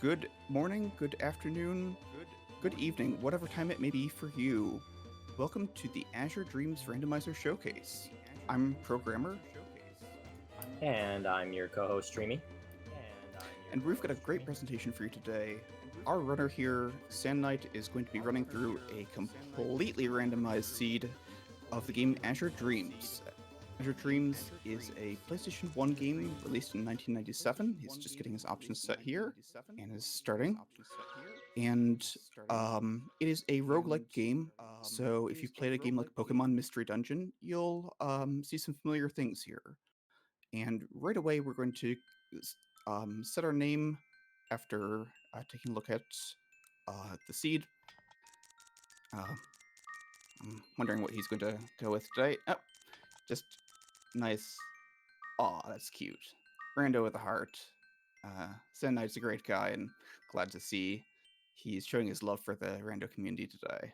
Good morning, good afternoon, good evening, whatever time it may be for you. Welcome to the Azure Dreams Randomizer Showcase. I'm Programmer. And I'm your co-host, Streamy. And we've got a great presentation for you today. Our runner here, Sand Knight, is going to be running through a completely randomized seed of the game Azure Dreams. Azure Dreams is a PlayStation 1 game released in 1997. He's just getting his options set here and is starting. And it is a roguelike game. So if you've played a game like Pokemon Mystery Dungeon, you'll see some familiar things here. And right away, we're going to set our name after taking a look at the seed. I'm wondering what he's going to go with today. Oh, just nice. Aw, that's cute. Rando with a heart. Sand Knight's a great guy, and glad to see he's showing his love for the Rando community today.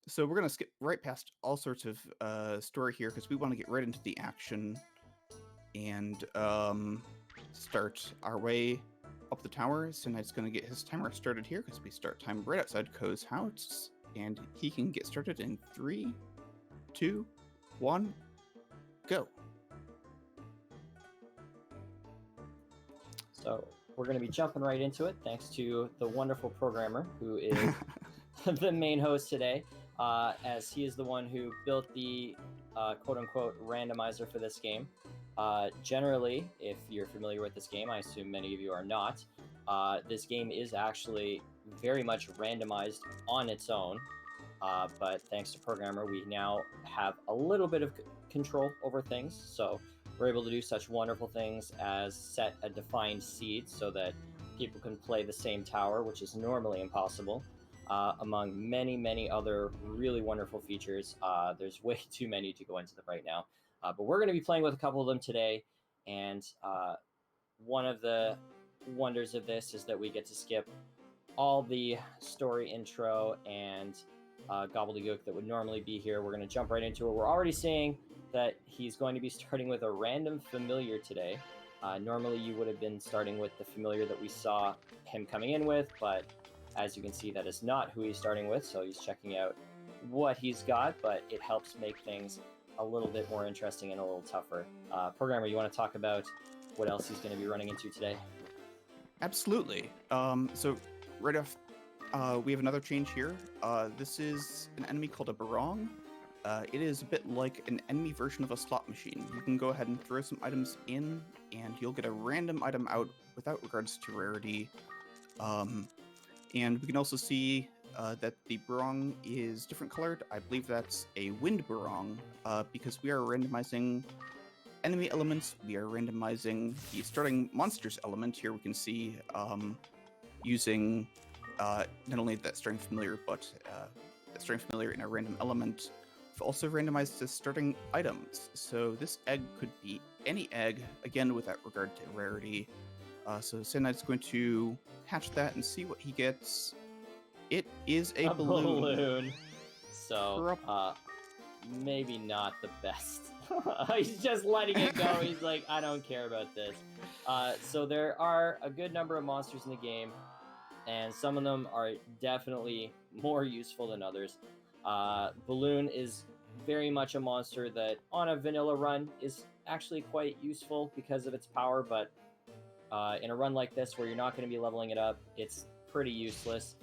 So we're going to skip right past all sorts of story here, because we want to get right into the action and start our way up the tower. Sand Knight's going to get his timer started here, because we start time right outside Ko's house, and he can get started in 3, 2, 1, go. So we're going to be jumping right into it, thanks to the wonderful programmer who is the main host today, as he is the one who built the quote-unquote randomizer for this game. Generally, if you're familiar with this game, I assume many of you are not, this game is actually very much randomized on its own. But thanks to Programmer, we now have a little bit of control over things. So we're able to do such wonderful things as set a defined seed so that people can play the same tower, which is normally impossible, among many, many other really wonderful features. There's way too many to go into them right now. But we're going to be playing with a couple of them today. And one of the wonders of this is that we get to skip all the story intro and gobbledygook that would normally be here. We're going to jump right into it. We're already seeing that he's going to be starting with a random familiar today. Normally you would have been starting with the familiar that we saw him coming in with, but as you can see, that is not who he's starting with, so he's checking out what he's got, but it helps make things a little bit more interesting and a little tougher. Programmer, you want to talk about what else he's going to be running into today? Absolutely. So right off, we have another change here. This is an enemy called a barong. It is a bit like an enemy version of a slot machine. You can go ahead and throw some items in, and you'll get a random item out without regards to rarity. And we can also see that the barong is different colored. I believe that's a wind barong, because we are randomizing enemy elements. We are randomizing the starting monsters element. Here we can see using not only that starting familiar, but that starting familiar in a random element. We've also randomized the starting items. So this egg could be any egg, again without regard to rarity. So Sand Knight's going to hatch that and see what he gets. It is a balloon. So maybe not the best. He's just letting it go. He's like, I don't care about this. So there are a good number of monsters in the game, and some of them are definitely more useful than others. Balloon is very much a monster that on a vanilla run is actually quite useful because of its power, but in a run like this where you're not going to be leveling it up, it's pretty useless.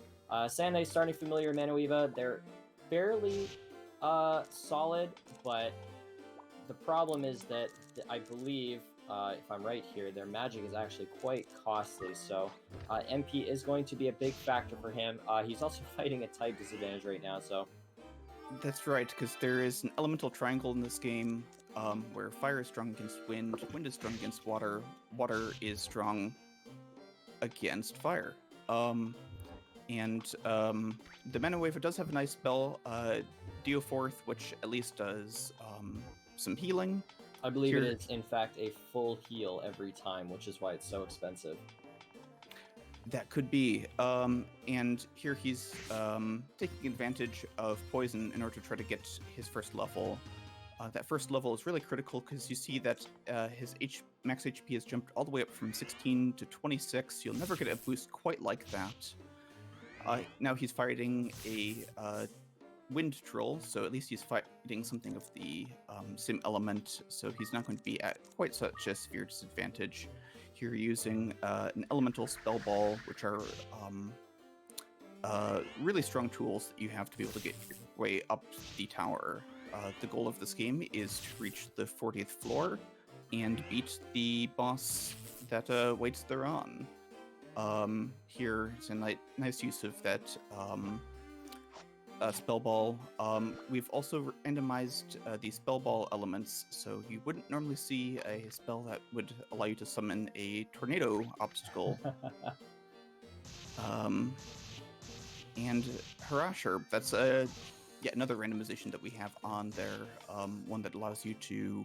Sand Knight's starting familiar Manueva, they're fairly solid, but the problem is that I believe, if I'm right here, their magic is actually quite costly, so MP is going to be a big factor for him. He's also fighting a type disadvantage right now, so... That's right, because there is an elemental triangle in this game where fire is strong against wind, wind is strong against water, water is strong against fire. And the Manueva does have a nice spell, Deoforth, which at least does some healing. I believe it is, in fact, a full heal every time, which is why it's so expensive. That could be. And here he's taking advantage of poison in order to try to get his first level. That first level is really critical because you see that his max HP has jumped all the way up from 16 to 26. You'll never get a boost quite like that. Now he's fighting a wind troll, so at least he's fighting something of the sim element, so he's not going to be at quite such a severe disadvantage. Here using an elemental spell ball, which are really strong tools that you have to be able to get your way up the tower. The goal of this game is to reach the 40th floor and beat the boss that waits thereon. Here is a nice use of that spell ball. We've also randomized the spell ball elements, so you wouldn't normally see a spell that would allow you to summon a tornado obstacle. And Harasher, that's yet another randomization that we have on there, one that allows you to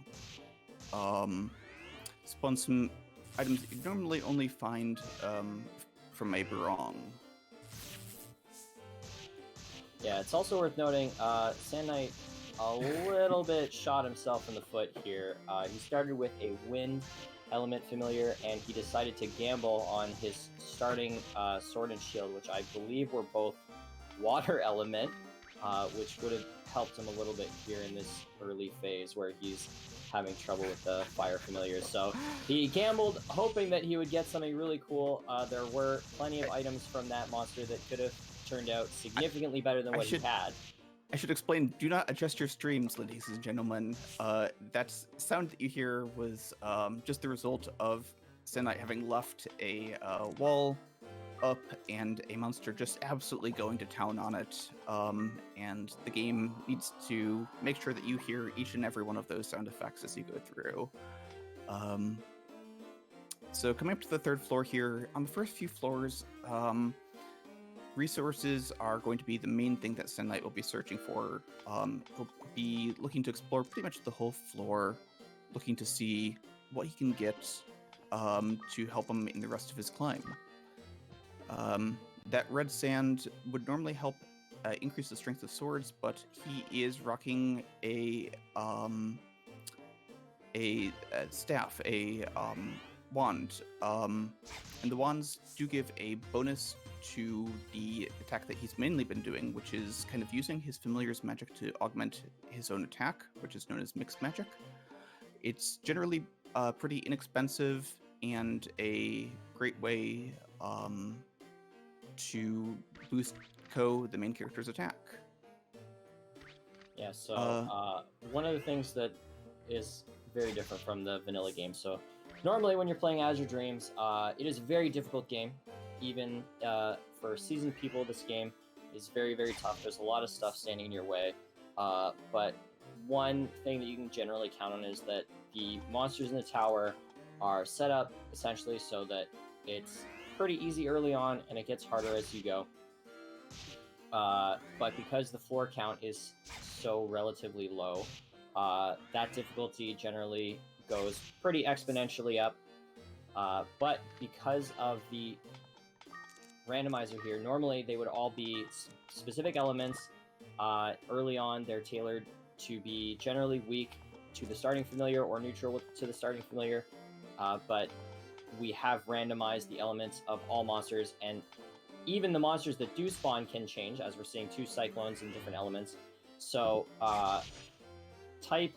spawn some items that you normally only find from a barong. Yeah, it's also worth noting, Sand Knight a little bit shot himself in the foot here. He started with a wind element familiar, and he decided to gamble on his starting sword and shield, which I believe were both water element, which would have helped him a little bit here in this early phase where he's having trouble with the fire familiars. So he gambled, hoping that he would get something really cool. There were plenty of items from that monster that could have turned out significantly better than what he had. I should explain, do not adjust your streams, ladies and gentlemen. That sound that you hear was just the result of Sand Knight having left a wall up and a monster just absolutely going to town on it. And the game needs to make sure that you hear each and every one of those sound effects as you go through. So coming up to the third floor here, on the first few floors, resources are going to be the main thing that Sand Knight will be searching for. He'll be looking to explore pretty much the whole floor, looking to see what he can get to help him in the rest of his climb. That red sand would normally help increase the strength of swords, but he is rocking a staff, a wand, and the wands do give a bonus to the attack that he's mainly been doing, which is kind of using his familiar's magic to augment his own attack, which is known as mixed magic. It's generally pretty inexpensive and a great way to boost Ko, the main character's attack. Yeah, so one of the things that is very different from the vanilla game. So normally when you're playing Azure Dreams, it is a very difficult game. Even for seasoned people, this game is very, very tough. There's a lot of stuff standing in your way. But one thing that you can generally count on is that the monsters in the tower are set up essentially so that it's pretty easy early on and it gets harder as you go. But because the floor count is so relatively low, that difficulty generally goes pretty exponentially up. But because of the randomizer here, normally they would all be specific elements. Early on, they're tailored to be generally weak to the starting familiar or neutral to the starting familiar. But we have randomized the elements of all monsters, and even the monsters that do spawn can change, as we're seeing 2 cyclones in different elements. So type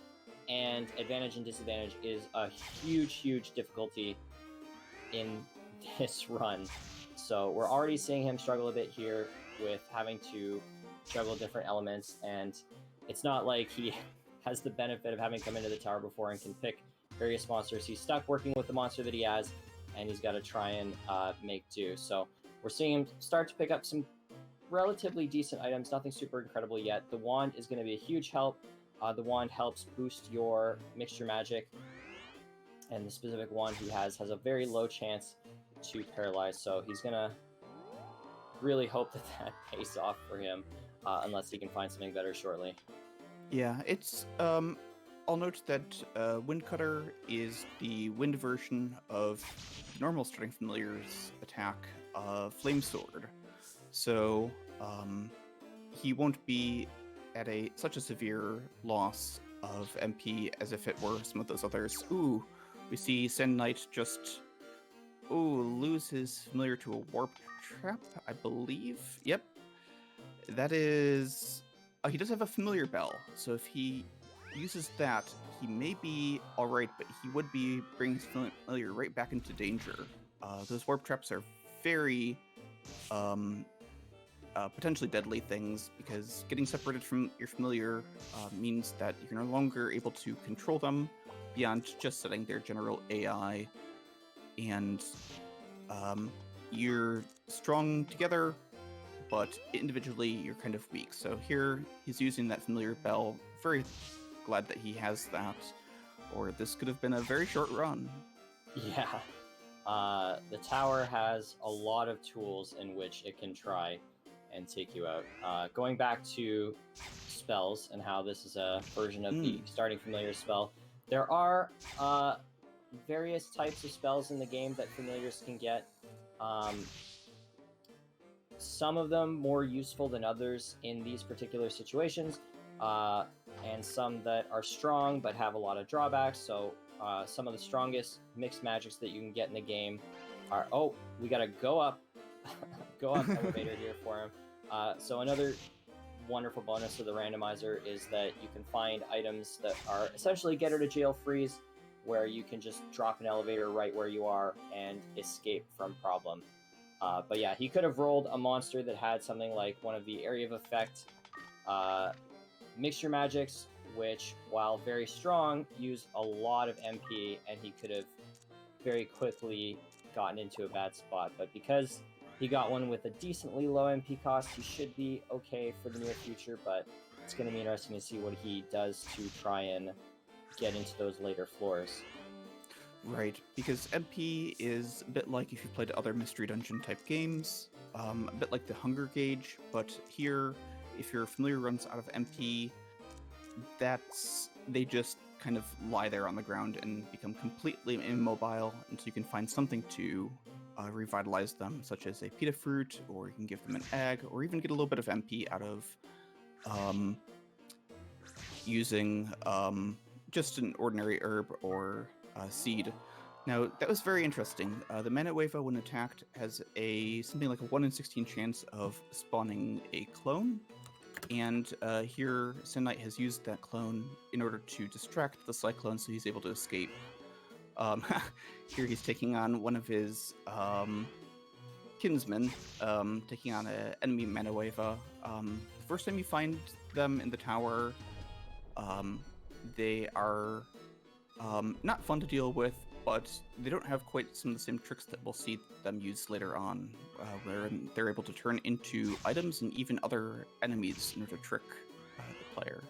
and advantage and disadvantage is a huge, huge difficulty in this run. So we're already seeing him struggle a bit here with having to juggle different elements, and it's not like he has the benefit of having come into the tower before and can pick various monsters. He's stuck working with the monster that he has, and he's got to try and make do. So we're seeing him start to pick up some relatively decent items, nothing super incredible yet. The wand is going to be a huge help. The wand helps boost your mixture magic, and the specific wand he has a very low chance to paralyze, so he's gonna really hope that that pays off for him, unless he can find something better shortly. Yeah, it's I'll note that Windcutter is the wind version of normal starting familiar's attack, Flame Sword. So he won't be at such a severe loss of MP as if it were some of those others. Ooh, We see Sand Knight just lose his familiar to a warp trap, I believe. Yep, that is. He does have a familiar bell, so if he uses that, he may be all right, but he would be bringing his familiar right back into danger. Those warp traps are very potentially deadly things because getting separated from your familiar means that you're no longer able to control them beyond just setting their general AI, and you're strong together, but individually you're kind of weak. So here he's using that familiar bell. Very glad that he has that, or this could have been a very short run. Yeah. The tower has a lot of tools in which it can try and take you out. Going back to spells and how this is a version of the starting familiar spell, there are various types of spells in the game that familiars can get. Some of them more useful than others in these particular situations, and some that are strong but have a lot of drawbacks. So some of the strongest mixed magics that you can get in the game are, we gotta go up elevator here for him. So another wonderful bonus of the randomizer is that you can find items that are essentially get out of jail freeze, where you can just drop an elevator right where you are and escape from problem. But yeah, he could have rolled a monster that had something like one of the area of effect mixture magics, which, while very strong, use a lot of MP, and he could have very quickly gotten into a bad spot. But because he got one with a decently low MP cost, he should be okay for the near future, but it's going to be interesting to see what he does to try and get into those later floors. Right, because MP is a bit like if you played other Mystery Dungeon type games, a bit like the Hunger Gauge, but here, if your familiar runs out of MP, they just kind of lie there on the ground and become completely immobile until you can find something to revitalize them, such as a pita fruit, or you can give them an egg, or even get a little bit of MP out of using just an ordinary herb or seed. Now, that was very interesting. The Mana Wava, when attacked, has something like a 1 in 16 chance of spawning a clone. And here, Sand Knight has used that clone in order to distract the Cyclone so he's able to escape. Here he's taking on one of his kinsmen, taking on an enemy Mana Wava. The first time you find them in the tower, they are not fun to deal with, but they don't have quite some of the same tricks that we'll see them use later on, where they're able to turn into items and even other enemies in order to trick the player.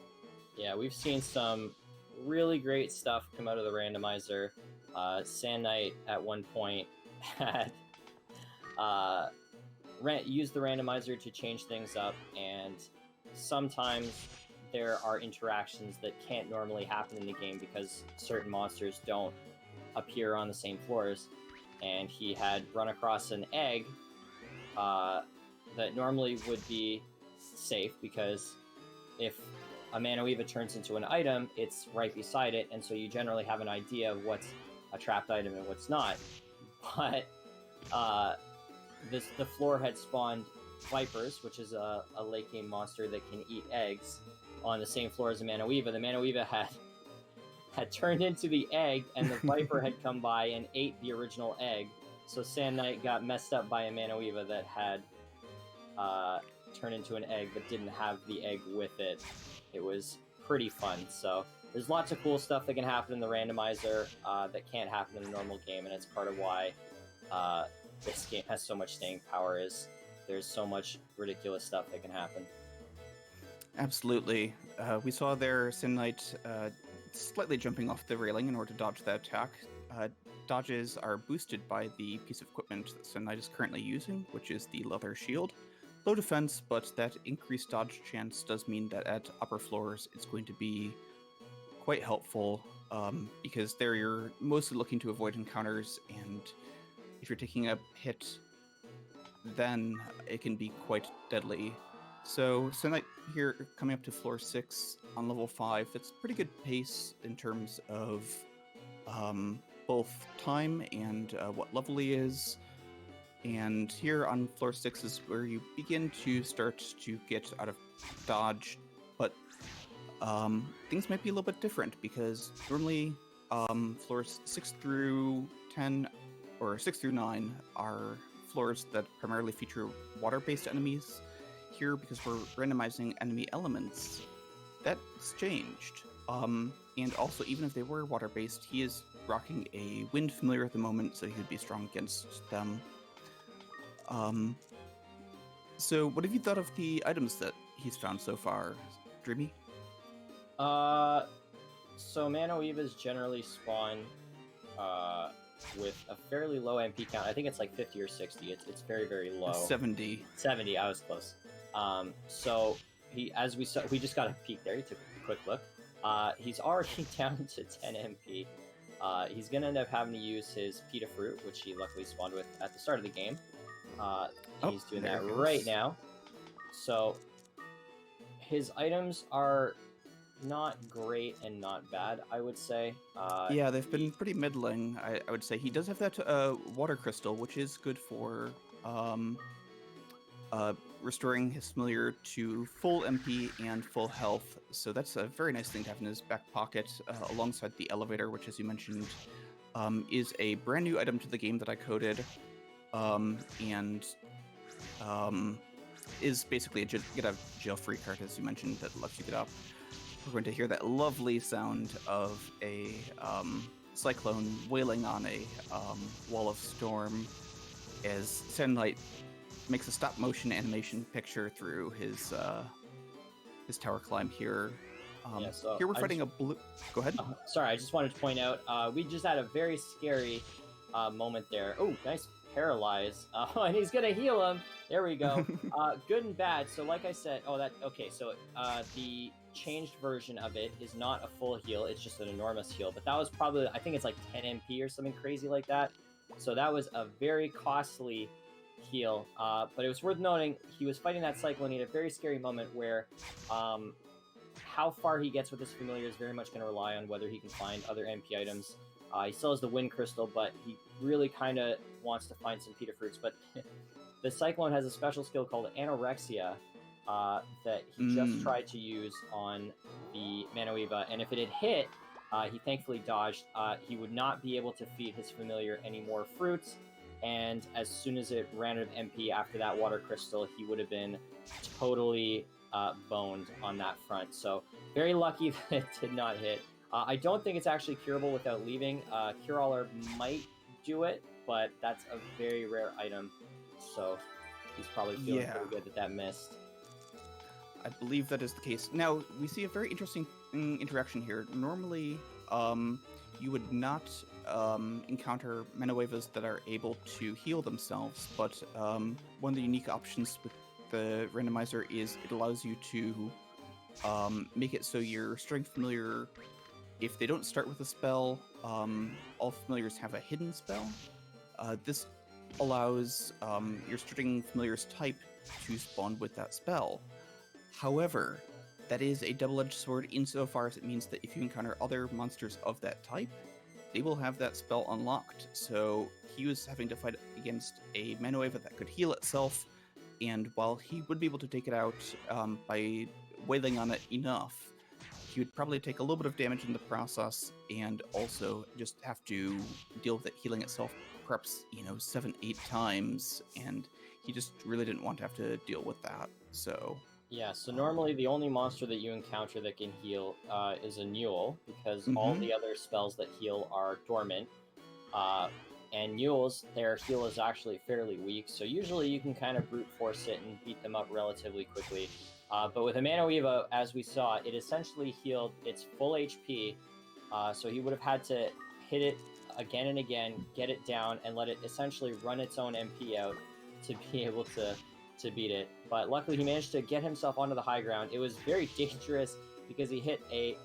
Yeah, we've seen some really great stuff come out of the randomizer. Sand Knight at one point had used the randomizer to change things up, and sometimes there are interactions that can't normally happen in the game because certain monsters don't appear on the same floors, and he had run across an egg that normally would be safe because if a Mana Weave turns into an item, it's right beside it, and so you generally have an idea of what's a trapped item and what's not. But the floor had spawned vipers, which is a late game monster that can eat eggs, on the same floor as the Mana Weava. The Mana Weava had turned into the egg, and the viper had come by and ate the original egg. So Sand Knight got messed up by a Mana Weava that had turned into an egg but didn't have the egg with it. It was pretty fun. So there's lots of cool stuff that can happen in the randomizer that can't happen in the normal game, and it's part of why this game has so much staying power. Is there's so much ridiculous stuff that can happen. Absolutely. We saw there Sand Knight slightly jumping off the railing in order to dodge that attack. Dodges are boosted by the piece of equipment that Sand Knight is currently using, which is the leather shield. Low defense, but that increased dodge chance does mean that at upper floors it's going to be quite helpful, because there you're mostly looking to avoid encounters, and if you're taking a hit, then it can be quite deadly. So Sand Knight here coming up to floor 6 on level 5. That's pretty good pace in terms of both time and what level he is. And here on floor 6 is where you begin to start to get out of dodge, but things might be a little bit different because normally floors 6 through 10 or 6 through 9 are floors that primarily feature water-based enemies. Here, because we're randomizing enemy elements, that's changed. And also, even if they were water-based, he is rocking a wind familiar at the moment, so he would be strong against them. So what have you thought of the items that he's found so far, Dreamy? So Manoevas generally spawn with a fairly low MP count. I think it's like 50 or 60. It's very, very low. 70. 70, I was close. So he, as we saw, we just got a peek there. He took a quick look. He's already down to 10 MP. He's gonna end up having to use his Pita Fruit, which he luckily spawned with at the start of the game. He's doing that right now. So his items are not great and not bad, I would say. Yeah, they've been pretty middling, I would say. He does have that water crystal, which is good for restoring his familiar to full MP and full health. So that's a very nice thing to have in his back pocket, alongside the elevator, which, as you mentioned, is a brand new item to the game that I coded, and is basically a get out of jail free card, as you mentioned, that lets you get up. We're going to hear that lovely sound of a cyclone wailing on a wall of storm as Sunlight makes a stop motion animation picture through his tower climb here. Yeah, so here we're fighting a blue. Go ahead. Sorry, I just wanted to point out we just had a very scary moment there. Oh, nice paralyze. And he's gonna heal him. There we go. Good and bad. So like I said, okay. So the changed version of it is not a full heal. It's just an enormous heal. But that was probably, I think it's like 10 MP or something crazy like that. So that was a very costly heal. But it was worth noting he was fighting that cyclone in a very scary moment where how far he gets with his familiar is very much going to rely on whether he can find other MP items. He still has the wind crystal, but he really kind of wants to find some Pita Fruits. But the Cyclone has a special skill called Anorexia that he just tried to use on the Manoeva. And if it had hit, he thankfully dodged. He would not be able to feed his familiar any more fruits. And as soon as it ran out of MP after that water crystal, he would have been totally boned on that front. So very lucky that it did not hit. I don't think it's actually curable without leaving. Cure All Herb might do it, but that's a very rare item. So he's probably feeling pretty good that that missed. I believe that is the case. Now, we see a very interesting interaction here. Normally, you would not encounter Manoevas that are able to heal themselves, but one of the unique options with the randomizer is it allows you to make it so your strength familiar, if they don't start with a spell, all familiars have a hidden spell. This allows your starting familiar's type to spawn with that spell. However, that is a double-edged sword insofar as it means that if you encounter other monsters of that type, they will have that spell unlocked. So he was having to fight against a Manoeva that could heal itself, and while he would be able to take it out by wailing on it enough, he would probably take a little bit of damage in the process and also just have to deal with it healing itself perhaps, 7-8 times, and he just really didn't want to have to deal with that. So yeah, so normally the only monster that you encounter that can heal is a Newell, because all the other spells that heal are dormant. And Newells, their heal is actually fairly weak, so usually you can kind of brute force it and beat them up relatively quickly. But with a Manoeva, as we saw, it essentially healed its full HP, so he would have had to hit it again and again, get it down, and let it essentially run its own MP out to be able to beat it. But luckily he managed to get himself onto the high ground. It was very dangerous because he hit a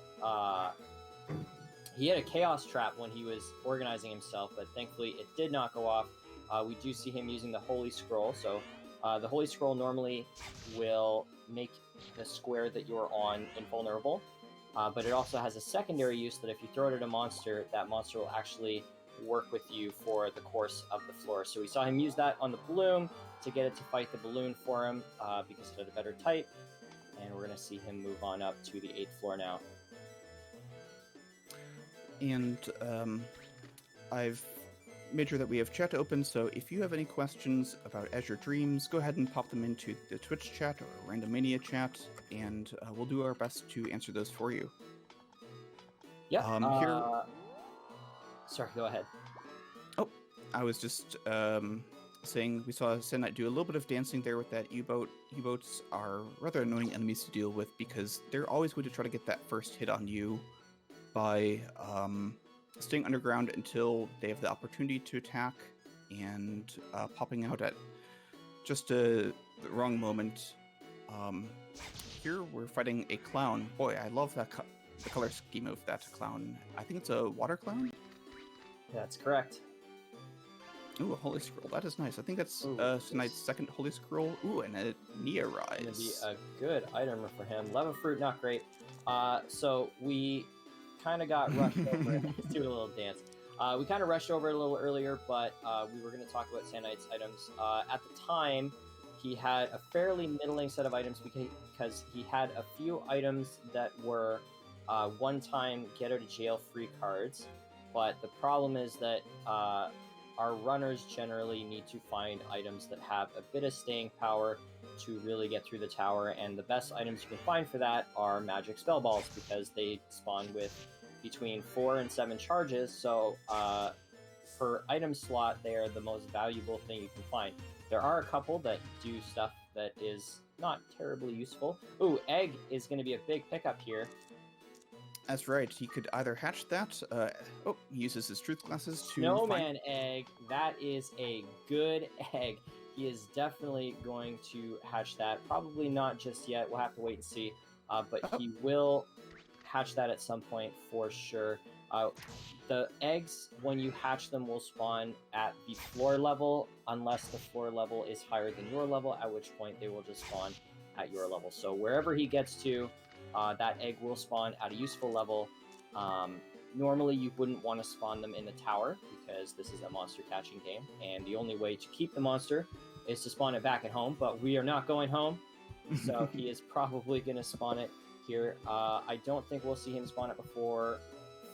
chaos trap when he was organizing himself, but thankfully it did not go off. We do see him using the Holy Scroll. So the Holy Scroll normally will make the square that you're on invulnerable, but it also has a secondary use that if you throw it at a monster, that monster will actually work with you for the course of the floor. So we saw him use that on the balloon to get it to fight the balloon for him because it had a better type. And we're going to see him move on up to the 8th floor now. And I've made sure that we have chat open, so if you have any questions about Azure Dreams, go ahead and pop them into the Twitch chat or Randomania chat, and we'll do our best to answer those for you. Yep. Here... Sorry, go ahead. Oh, I was just saying we saw Sandknight do a little bit of dancing there with that U-boat. U-boats are rather annoying enemies to deal with because they're always going to try to get that first hit on you by staying underground until they have the opportunity to attack and popping out at just the wrong moment. Here we're fighting a clown. Boy, I love that the color scheme of that clown. I think it's a water clown? That's correct. Ooh, a holy scroll. That is nice. I think that's tonight's second holy scroll. Ooh, and a Nia Rise. Gonna be a good item for him. Leva fruit, not great. So we kind of got rushed over. Let's do a little dance. We kind of rushed over a little earlier, but we were going to talk about Sandknight's items. At the time, he had a fairly middling set of items because he had a few items that were one-time get-out-of-jail-free cards. But the problem is that our runners generally need to find items that have a bit of staying power to really get through the tower, and the best items you can find for that are magic spell balls because they spawn with between 4 and 7 charges, so per item slot they are the most valuable thing you can find. There are a couple that do stuff that is not terribly useful. Ooh, egg is going to be a big pickup here. That's right. He could either hatch that. He uses his truth glasses to. Snowman egg. That is a good egg. He is definitely going to hatch that. Probably not just yet. We'll have to wait and see. But he will hatch that at some point for sure. The eggs, when you hatch them, will spawn at the floor level unless the floor level is higher than your level, at which point they will just spawn at your level. So wherever he gets to, that egg will spawn at a useful level. Normally, you wouldn't want to spawn them in the tower because this is a monster catching game, and the only way to keep the monster is to spawn it back at home, but we are not going home, so he is probably going to spawn it here. I don't think we'll see him spawn it before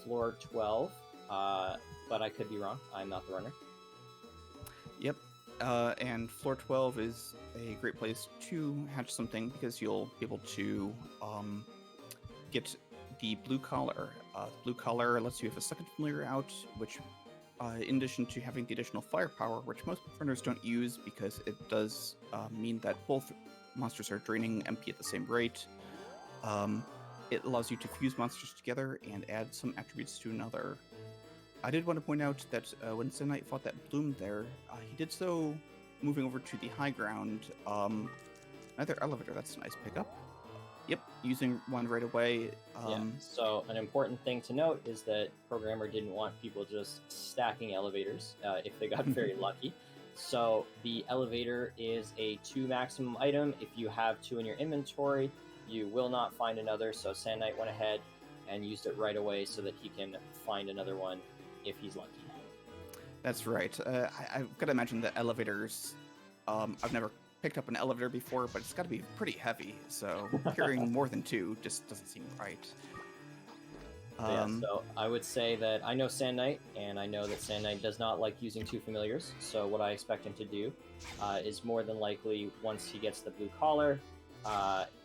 floor 12, but I could be wrong. I'm not the runner. Yep. And floor 12 is a great place to hatch something because you'll be able to get the blue collar. Blue collar lets you have a second familiar out, which, in addition to having the additional firepower, which most runners don't use because it does mean that both monsters are draining MP at the same rate, it allows you to fuse monsters together and add some attributes to another. I did want to point out that when Sandknight fought that Bloom there, he did so moving over to the high ground. Another elevator, that's a nice pickup. Yep, using one right away. So an important thing to note is that programmer didn't want people just stacking elevators if they got very lucky. So the elevator is a 2 maximum item. If you have 2 in your inventory, you will not find another. So Sandknight went ahead and used it right away so that he can find another one if he's lucky. That's right. I've got to imagine that elevators, I've never picked up an elevator before, but it's got to be pretty heavy, so carrying more than 2 just doesn't seem right. So I would say that I know Sandknight, and I know that Sandknight does not like using 2 familiars, so what I expect him to do is more than likely, once he gets the blue collar,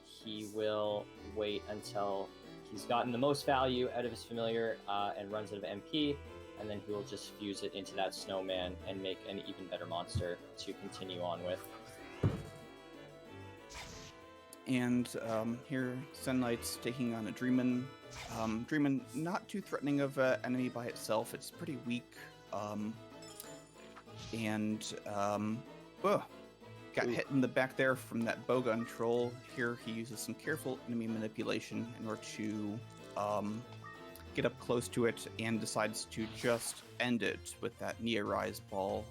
he will wait until he's gotten the most value out of his familiar and runs out of MP, and then he will just fuse it into that snowman and make an even better monster to continue on with. And here, Sandknight's taking on a Dreamin. Dreamin, not too threatening of an enemy by itself. It's pretty weak. Got hit in the back there from that bowgun troll. Here, he uses some careful enemy manipulation in order to get up close to it and decides to just end it with that Nia Rise ball.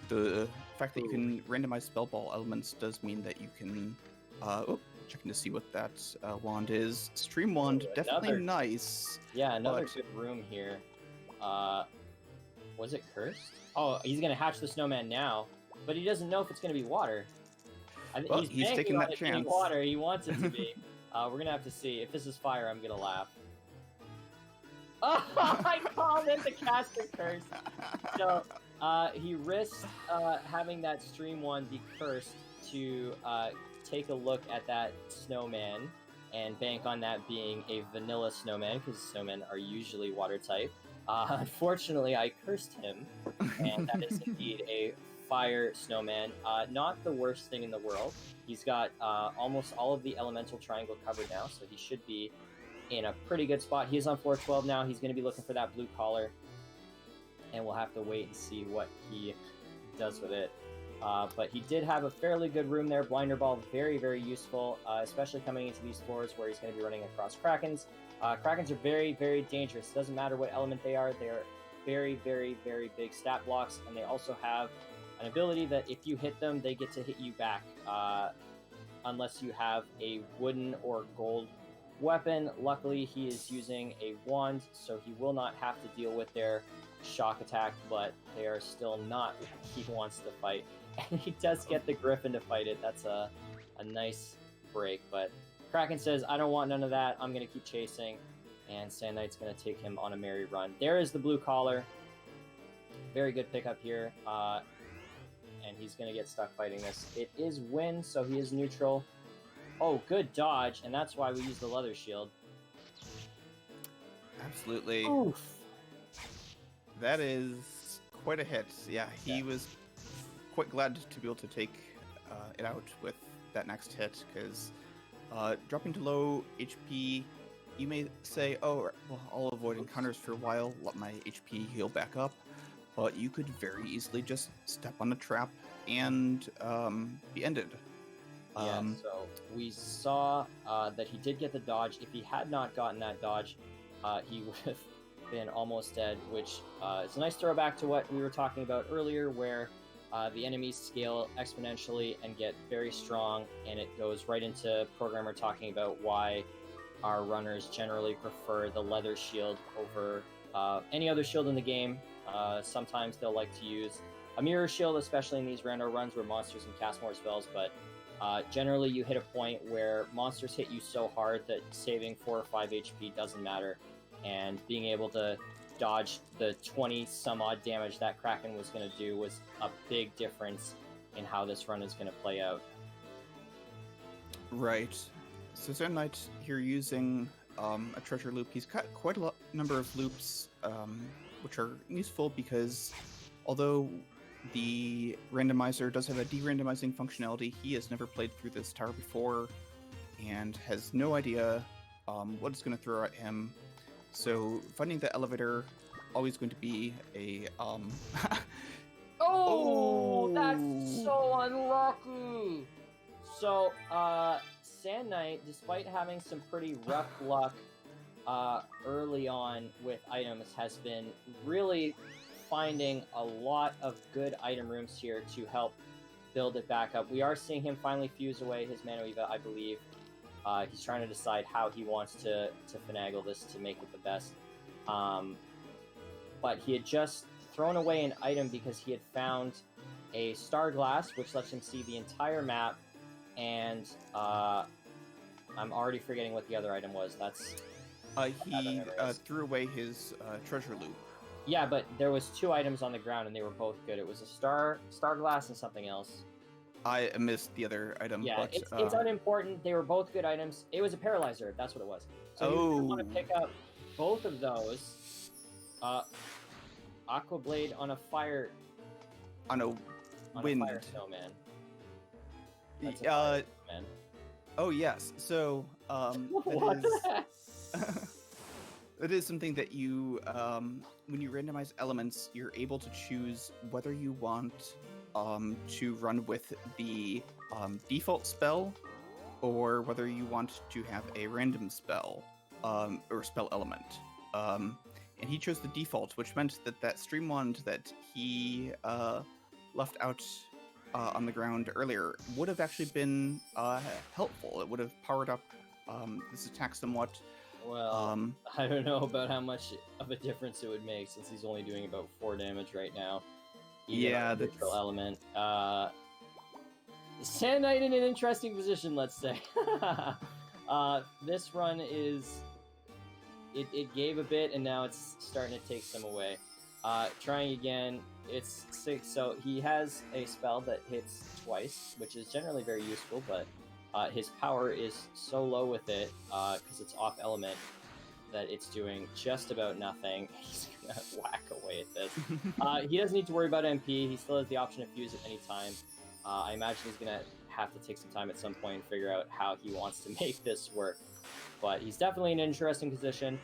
The fact that you can randomize spell ball elements does mean that you can... checking to see what that wand is. Stream wand, definitely nice. Yeah, another good room here. Was it cursed? Oh, he's gonna hatch the snowman now, but he doesn't know if it's gonna be water. Well, He's he's banking taking on that it being chance. water. He wants it to be. We're gonna have to see. If this is fire, I'm gonna laugh. Oh, I called it the caster curse. So he risked having that stream one be cursed to take a look at that snowman and bank on that being a vanilla snowman, because snowmen are usually water type. Unfortunately, I cursed him, and that is indeed a fire snowman. Not the worst thing in the world. He's got almost all of the elemental triangle covered now, so he should be in a pretty good spot. He is on floor 12 now. He's going to be looking for that blue collar, and we'll have to wait and see what he does with it. But he did have a fairly good room there. Blinder Ball, very, very useful, especially coming into these floors where he's going to be running across Krakens. Krakens are very, very dangerous. It doesn't matter what element they are. They're very, very, very big stat blocks, and they also have an ability that if you hit them, they get to hit you back, unless you have a wooden or gold weapon. Luckily, he is using a wand, so he will not have to deal with their shock attack, but they are still not what he wants to fight. And he does get the Griffin to fight it. That's a nice break, but Kraken says, I don't want none of that. I'm going to keep chasing, and Sand Knight's going to take him on a merry run. There is the blue collar. Very good pickup here, and he's going to get stuck fighting this. It is wind, so he is neutral. Oh, good dodge, and that's why we use the leather shield. Absolutely. Oof. That is quite a hit. Yeah, he was quite glad to be able to take it out with that next hit, because dropping to low HP, you may say, oh, well, I'll avoid encounters for a while, let my HP heal back up, but you could very easily just step on a trap and be ended. Yeah, so we saw that he did get the dodge. If he had not gotten that dodge, he would have been almost dead, which is a nice throwback to what we were talking about earlier, where the enemies scale exponentially and get very strong, and it goes right into Programmer talking about why our runners generally prefer the leather shield over any other shield in the game. Sometimes they'll like to use a mirror shield, especially in these rando runs where monsters can cast more spells, but generally you hit a point where monsters hit you so hard that saving 4 or 5 HP doesn't matter, and being able to dodge the 20 some odd damage that Kraken was going to do was a big difference in how this run is going to play out. Right. So Zen Knight here using a treasure loop. He's got quite a number of loops, which are useful because although the randomizer does have a de-randomizing functionality, he has never played through this tower before and has no idea what it's going to throw at him. So finding the elevator always going to be a Oh, that's so unlucky. So Sand Knight, despite having some pretty rough luck early on with items, has been really finding a lot of good item rooms here to help build it back up. We are seeing him finally fuse away his Mano Eva, I believe. He's trying to decide how he wants to finagle this to make it the best. But he had just thrown away an item because he had found a star glass, which lets him see the entire map, and I'm already forgetting what the other item was. That's he threw away his treasure loop. Yeah, but there was 2 items on the ground, and they were both good. It was a star glass and something else. I missed the other item. Yeah, but, it's unimportant. They were both good items. It was a paralyzer. That's what it was. So you want to pick up both of those. Aqua Blade on a fire. On a wind. A fire snowman. That's a fire snowman. Oh yes. So What it the is. heck? It is something that you, when you randomize elements, you're able to choose whether you want to run with the default spell, or whether you want to have a random spell or spell element. And he chose the default, which meant that stream wand that he left out on the ground earlier would have actually been helpful. It would have powered up this attack somewhat. Well, I don't know about how much of a difference it would make since he's only doing about 4 damage right now. Even Yeah, on the neutral that's... element. Sand Knight in an interesting position, let's say. This run is... It gave a bit, and now it's starting to take some away. Trying again, it's 6, so he has a spell that hits twice, which is generally very useful, but his power is so low with it, because it's off element, that it's doing just about nothing. He's gonna whack away at this. He doesn't need to worry about MP, he still has the option to fuse at any time. I imagine he's gonna have to take some time at some point and figure out how he wants to make this work. But he's definitely in an interesting position.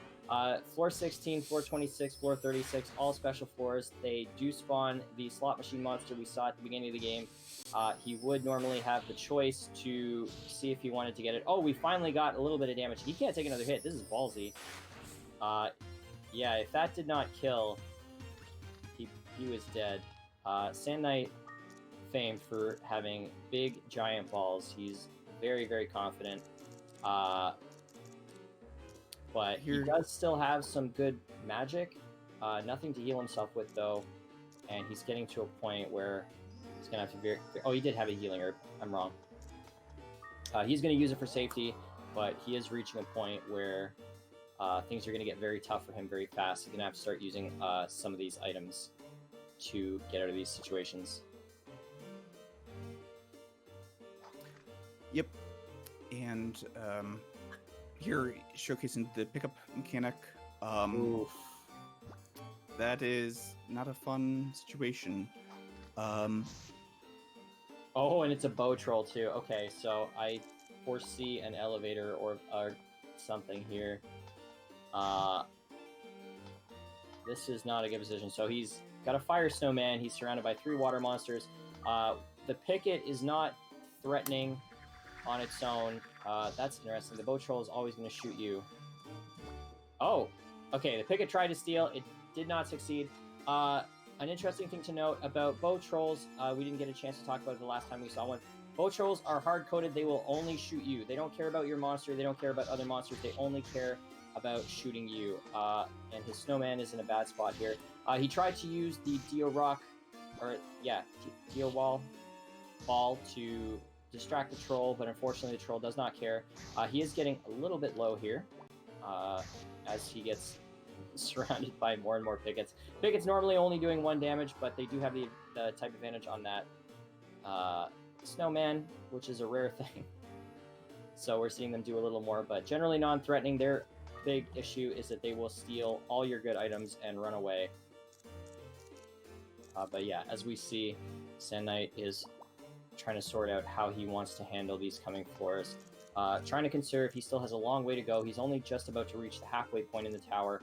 Floor 16, floor 26, floor 36, all special floors. They do spawn the slot machine monster we saw at the beginning of the game. He would normally have the choice to see if he wanted to get it. Oh, we finally got a little bit of damage. He can't take another hit. This is ballsy. Yeah, if that did not kill, he was dead. Sand Knight, famed for having big, giant balls. He's very, very confident. But he does still have some good magic. Nothing to heal himself with, though. And he's getting to a point where he's going to have to... Oh, he did have a healing herb. I'm wrong. He's going to use it for safety, but he is reaching a point where things are going to get very tough for him very fast. He's going to have to start using some of these items to get out of these situations. Yep. And here, showcasing the pickup mechanic. That is not a fun situation. Oh, and it's a bow troll too. Okay, so I foresee an elevator or something here. This is not a good position. So he's got a fire snowman. He's surrounded by 3 water monsters. The picket is not threatening on its own. That's interesting. The bow troll is always going to shoot you. Oh, okay. The picket tried to steal. It did not succeed. An interesting thing to note about bow trolls, we didn't get a chance to talk about it the last time we saw one. Bow trolls are hard-coded. They will only shoot you. They don't care about your monster. They don't care about other monsters. They only care about shooting you. And his snowman is in a bad spot here. He tried to use the Dio Rock, or yeah, Dio Wall ball to distract the troll, but unfortunately the troll does not care. He is getting a little bit low here as he gets surrounded by more and more pickets. Pickets normally only doing 1 damage, but they do have the type advantage on that snowman, which is a rare thing. So we're seeing them do a little more, but generally non-threatening. Their big issue is that they will steal all your good items and run away. But yeah, as we see, Sand Knight is trying to sort out how he wants to handle these coming floors. Trying to conserve. He still has a long way to go. He's only just about to reach the halfway point in the tower,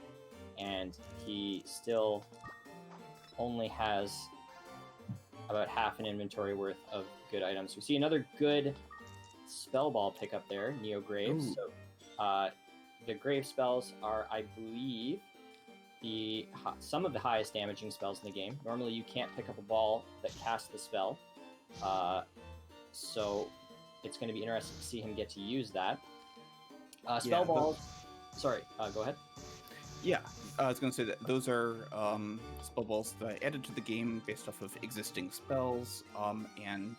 and he still only has about half an inventory worth of good items. We see another good spell ball pickup there, Neo Grave. Ooh. So the Grave spells are, I believe, some of the highest damaging spells in the game. Normally you can't pick up a ball that casts the spell. So it's going to be interesting to see him get to use that. Spell balls... Sorry, go ahead. Yeah, I was going to say that those are spell balls that I added to the game based off of existing spells, and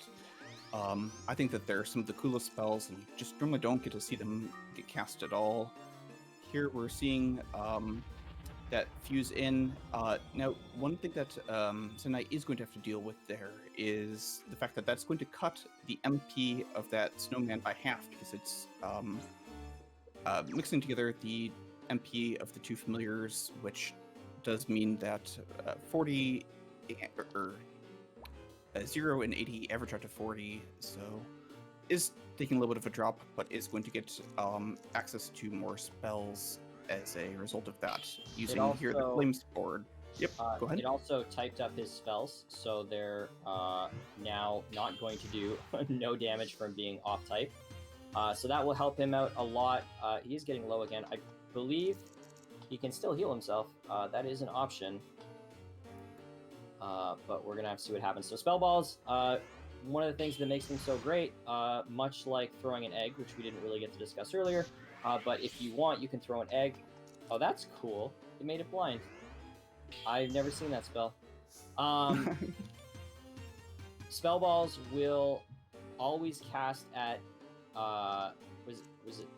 I think that they're some of the coolest spells, and you just normally don't get to see them get cast at all. Here we're seeing that fuse in. Now, one thing that Sand Knight is going to have to deal with there is the fact that that's going to cut the MP of that snowman by half, because it's mixing together the MP of the 2 familiars, which does mean that 40 or 0 and 80 average out to 40, so is taking a little bit of a drop, but is going to get access to more spells as a result of that, using also, here the Flame Sword. Yep, go ahead. It also typed up his spells, so they're now not going to do no damage from being off-type. So that will help him out a lot. He is getting low again. I believe he can still heal himself. That is an option. But we're going to have to see what happens. So spell balls, one of the things that makes them so great, much like throwing an egg, which we didn't really get to discuss earlier, But if you want, you can throw an egg. Oh, that's cool. It made it blind. I've never seen that spell. Spell balls will always cast at was it?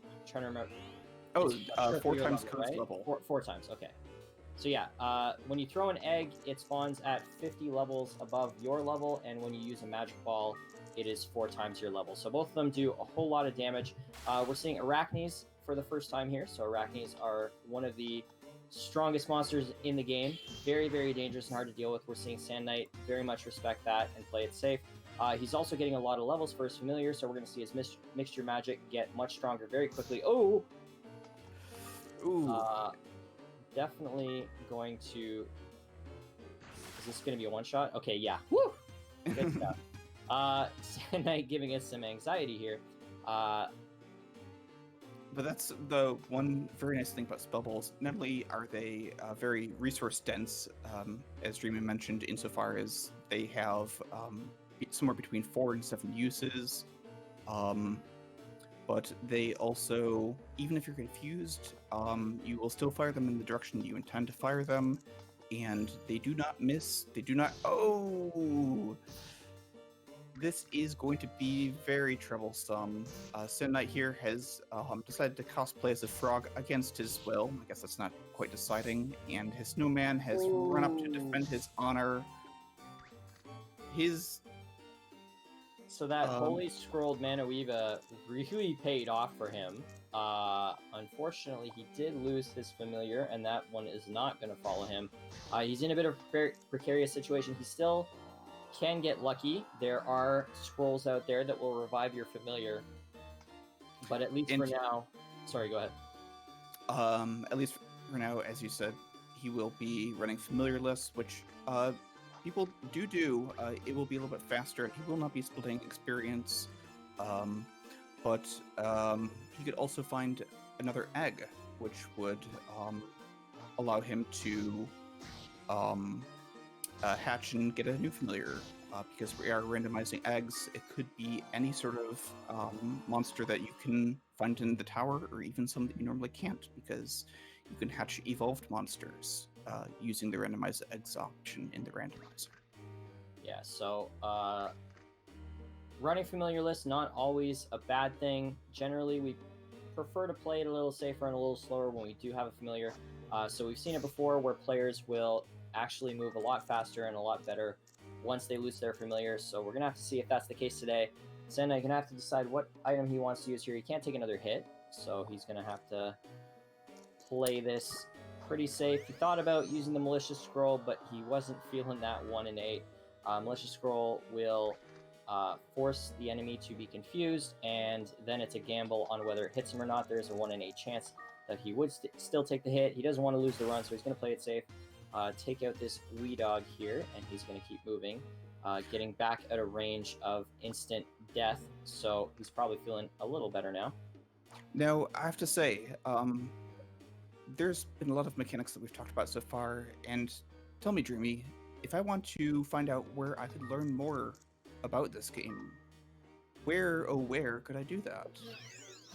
I'm trying to remember. Oh, Sure, 4 your times level, coast right? level. Four times. Okay. So yeah, when you throw an egg, it spawns at 50 levels above your level, and when you use a magic ball, it is 4 times your level. So both of them do a whole lot of damage. We're seeing Arachnes for the first time here. So Arachnes are one of the strongest monsters in the game. Very, very dangerous and hard to deal with. We're seeing Sand Knight very much respect that and play it safe. He's also getting a lot of levels for his familiar, so we're going to see his mixture magic get much stronger very quickly. Oh! Ooh. Definitely going to... Is this going to be a one-shot? Okay, yeah. Woo! Good stuff. Sand Knight giving us some anxiety here. But that's the one very nice thing about spell balls. Not only are they very resource dense, as Dreamy mentioned, insofar as they have somewhere between 4 and 7 uses, but they also, even if you're confused, you will still fire them in the direction that you intend to fire them, and they do not miss. They do not. Oh! This is going to be very troublesome. Sand Knight here has decided to cosplay as a frog against his will. I guess that's not quite deciding. And his snowman has run up to defend his honor. So that Holy Scrolled Mana Weave really paid off for him. Unfortunately, he did lose his familiar, and that one is not going to follow him. He's in a bit of a precarious situation. He still can get lucky. There are scrolls out there that will revive your familiar, but at least for now... Sorry, go ahead. At least for now, as you said, he will be running familiarless, which people do. It will be a little bit faster. He will not be splitting experience, but he could also find another egg, which would allow him to hatch and get a new familiar. Because we are randomizing eggs, it could be any sort of monster that you can find in the tower, or even some that you normally can't, because you can hatch evolved monsters using the randomized eggs option in the randomizer. Yeah, so running familiar lists, not always a bad thing. Generally, we prefer to play it a little safer and a little slower when we do have a familiar. So we've seen it before where players will actually move a lot faster and a lot better once they lose their familiar, so we're going to have to see if that's the case today. Sand Knight going to have to decide what item he wants to use here. He can't take another hit, so he's going to have to play this pretty safe. He thought about using the Malicious Scroll, but he wasn't feeling that 1 in 8. Malicious Scroll will force the enemy to be confused, and then it's a gamble on whether it hits him or not. There's a 1 in 8 chance that he would still take the hit. He doesn't want to lose the run, so he's going to play it safe. Take out this wee dog here, and he's going to keep moving, getting back at a range of instant death, so he's probably feeling a little better now. Now, I have to say, there's been a lot of mechanics that we've talked about so far, and tell me, Dreamy, if I want to find out where I could learn more about this game, where could I do that?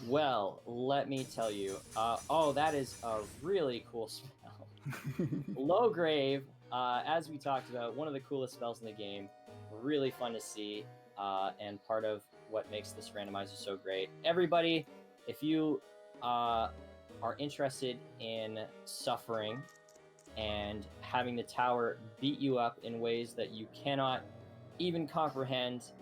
Well, let me tell you. That is a really cool spell. Low Grave, as we talked about, one of the coolest spells in the game. Really fun to see, and part of what makes this randomizer so great. Everybody, if you are interested in suffering and having the tower beat you up in ways that you cannot even comprehend,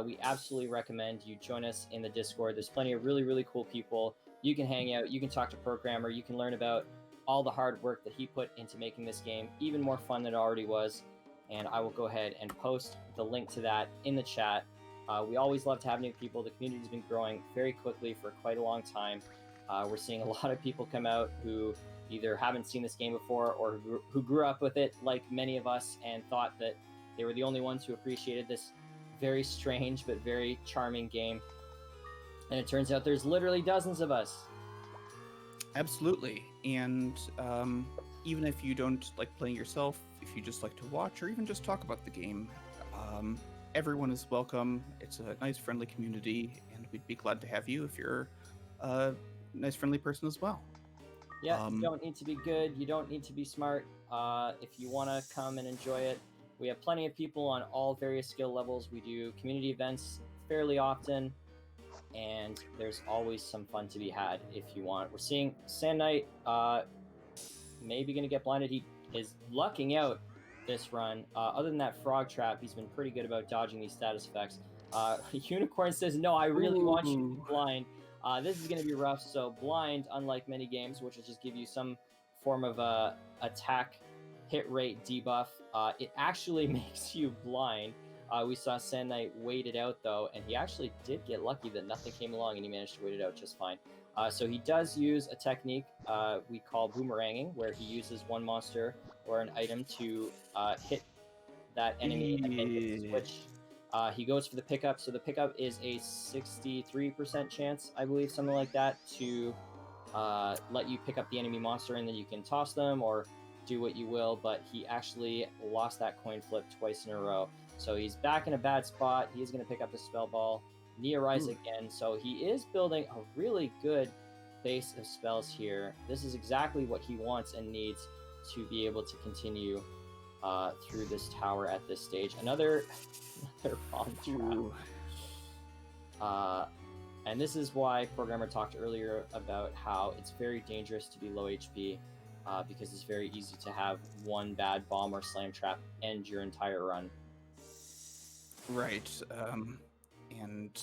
we absolutely recommend you join us in the Discord. There's plenty of really, really cool people. You can hang out, you can talk to Programmer, you can learn about all the hard work that he put into making this game even more fun than it already was. And I will go ahead and post the link to that in the chat. We always love to have new people. The community's been growing very quickly for quite a long time. We're seeing a lot of people come out who either haven't seen this game before or who grew up with it like many of us and thought that they were the only ones who appreciated this very strange but very charming game. And it turns out there's literally dozens of us. Absolutely. And even if you don't like playing yourself, if you just like to watch or even just talk about the game, everyone is welcome. It's a nice, friendly community, and we'd be glad to have you if you're a nice, friendly person as well. Yeah, you don't need to be good. You don't need to be smart. If you want to come and enjoy it, we have plenty of people on all various skill levels. We do community events fairly often, and there's always some fun to be had if you want. We're seeing Sand Knight maybe going to get blinded. He is lucking out this run. Other than that frog trap, he's been pretty good about dodging these status effects. Unicorn says, no, I really want you to be blind. This is going to be rough. So blind, unlike many games, which will just give you some form of attack hit rate debuff, it actually makes you blind. We saw Sand Knight wait it out, though, and he actually did get lucky that nothing came along, and he managed to wait it out just fine. So he does use a technique we call boomeranging, where he uses one monster or an item to hit that enemy and then hit the switch. He goes for the pickup. So the pickup is a 63% chance, I believe, something like that, to let you pick up the enemy monster, and then you can toss them or do what you will. But he actually lost that coin flip twice in a row. So he's back in a bad spot. He's going to pick up the spell ball. Nia Rise again. So he is building a really good base of spells here. This is exactly what he wants and needs to be able to continue through this tower at this stage. Another bomb trap. And this is why Programmer talked earlier about how it's very dangerous to be low HP, because it's very easy to have one bad bomb or slam trap end your entire run. Right. And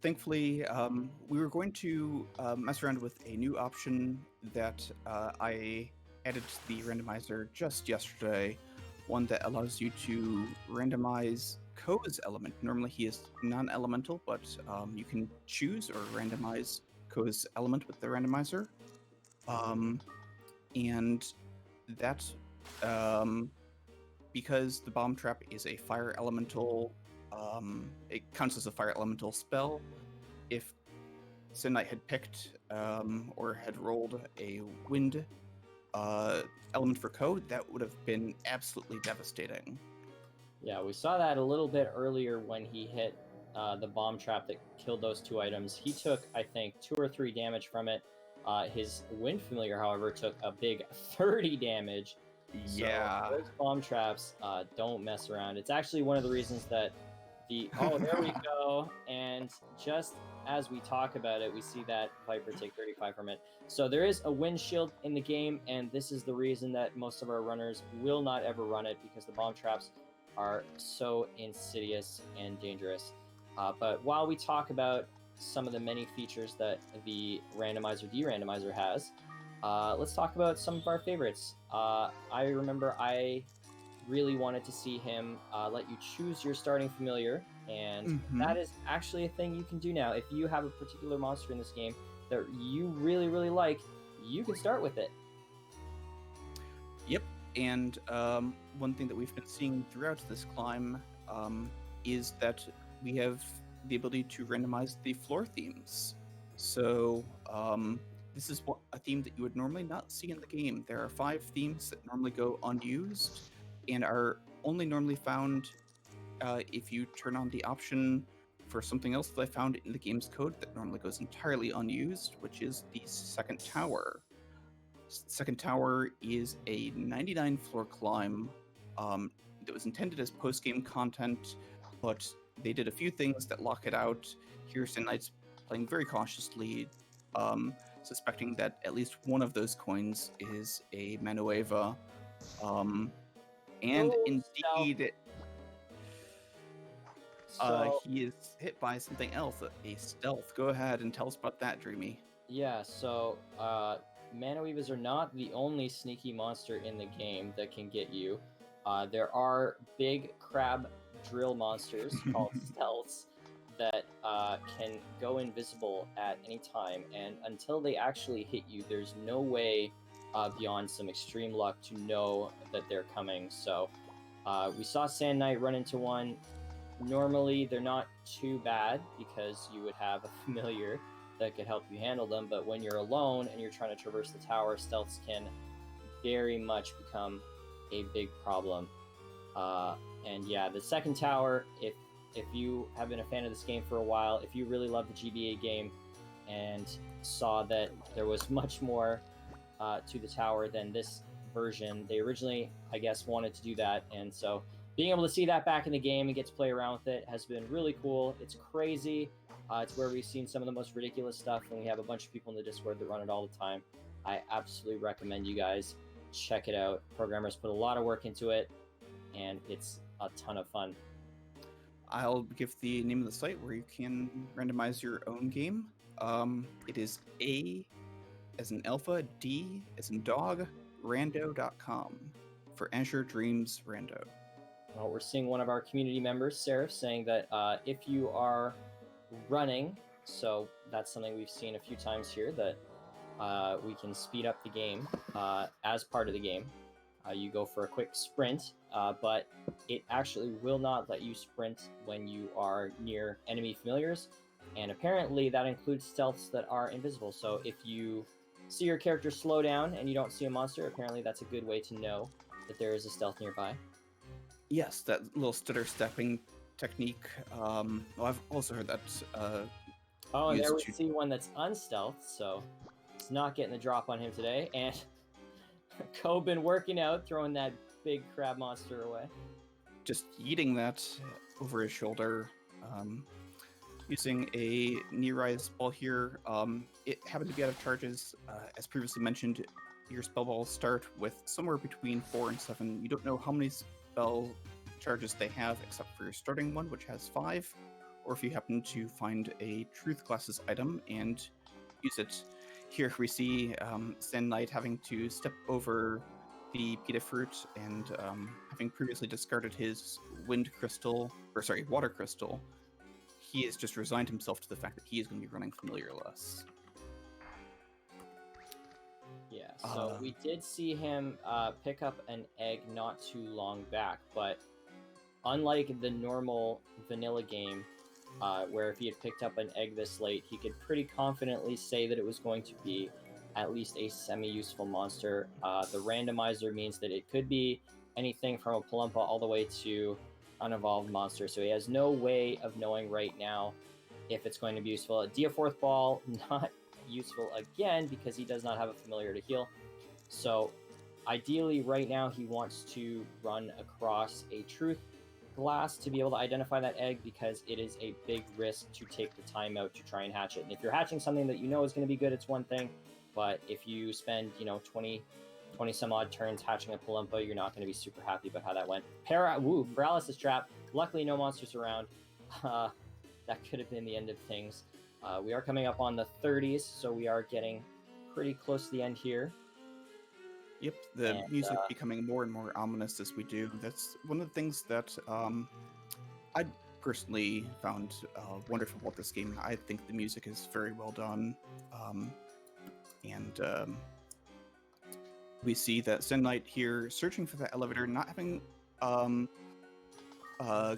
thankfully, we were going to mess around with a new option that I added to the randomizer just yesterday, one that allows you to randomize Ko's element. Normally he is non-elemental, but you can choose or randomize Ko's element with the randomizer. And that, because the bomb trap is a fire elemental, it counts as a fire elemental spell. If Sand Knight had picked or had rolled a wind element for Ko, that would have been absolutely devastating. Yeah, we saw that a little bit earlier when he hit the bomb trap that killed those two items. He took, I think, 2 or 3 damage from it. His wind familiar, however, took a big 30 damage. Yeah. So those bomb traps don't mess around. It's actually one of the reasons that oh, there we go. And just as we talk about it, we see that Viper take 35 from it. So there is a wind shield in the game, and this is the reason that most of our runners will not ever run it, because the bomb traps are so insidious and dangerous. But while we talk about some of the many features that the randomizer de-randomizer has, let's talk about some of our favorites. I remember I really wanted to see him let you choose your starting familiar, and that is actually a thing you can do now. If you have a particular monster in this game that you really, really like, you can start with it. Yep, and one thing that we've been seeing throughout this climb is that we have the ability to randomize the floor themes. So this is a theme that you would normally not see in the game. There are 5 themes that normally go unused and are only normally found if you turn on the option for something else that I found in the game's code that normally goes entirely unused, which is the second tower. Second tower is a 99 floor climb that was intended as post-game content, but they did a few things that lock it out. Here, Sand Knight's playing very cautiously, suspecting that at least one of those coins is a Manueva. And indeed, he is hit by something else, a stealth. Go ahead and tell us about that, Dreamy. Yeah, so Manuevas are not the only sneaky monster in the game that can get you. There are big crab drill monsters called stealths that can go invisible at any time, and until they actually hit you, there's no way beyond some extreme luck to know that they're coming. So we saw Sand Knight run into one. Normally they're not too bad because you would have a familiar that could help you handle them, but when you're alone and you're trying to traverse the tower, stealths can very much become a big problem. And yeah, the second tower, if you have been a fan of this game for a while, if you really love the GBA game, and saw that there was much more to the tower than this version. They originally, I guess, wanted to do that, and so being able to see that back in the game and get to play around with it has been really cool. It's crazy. It's where we've seen some of the most ridiculous stuff, and we have a bunch of people in the Discord that run it all the time. I absolutely recommend you guys check it out. Programmers put a lot of work into it, and it's a ton of fun. I'll give the name of the site where you can randomize your own game. It is A as in alpha, D as in dog, rando.com for Azure Dreams Rando. Well, we're seeing one of our community members, Seraph, saying that if you are running, so that's something we've seen a few times here, that we can speed up the game as part of the game. You go for a quick sprint, but it actually will not let you sprint when you are near enemy familiars, and apparently that includes stealths that are invisible. So if you see your character slow down and you don't see a monster, apparently that's a good way to know that there is a stealth nearby. Yes, that little stutter stepping technique. Well, I've also heard that. Oh, and there we see one that's unstealthed, so it's not getting the drop on him today. And Ko been working out, throwing that big crab monster away. Just yeeting that over his shoulder. Using a knee-rise ball here. It happened to be out of charges. As previously mentioned, your spell balls start with somewhere between 4 and 7. You don't know how many spell charges they have, except for your starting one, which has 5, or if you happen to find a Truth Glasses item and use it. Here we see Sand Knight having to step over the Pita Fruit and having previously discarded his Water Crystal, he has just resigned himself to the fact that he is going to be running familiarless. Yeah, so we did see him pick up an egg not too long back, but unlike the normal vanilla game, where if he had picked up an egg this late, he could pretty confidently say that it was going to be at least a semi-useful monster. The randomizer means that it could be anything from a Palumpa all the way to unevolved monster, so he has no way of knowing right now if it's going to be useful. A Dia4th Ball, not useful again because he does not have a familiar to heal. So ideally right now he wants to run across a Truth Glass to be able to identify that egg, because it is a big risk to take the time out to try and hatch it. And if you're hatching something that you know is going to be good, it's one thing, but if you spend 20 some odd turns hatching a Palumpa, you're not going to be super happy about how that went. Paralysis Trap. Luckily no monsters around. That could have been the end of things. We are coming up on the 30s, so we are getting pretty close to the end here. Yep, the music becoming more and more ominous as we do. That's one of the things that I personally found wonderful about this game. I think the music is very well done. We see that Zen Knight here searching for the elevator, not having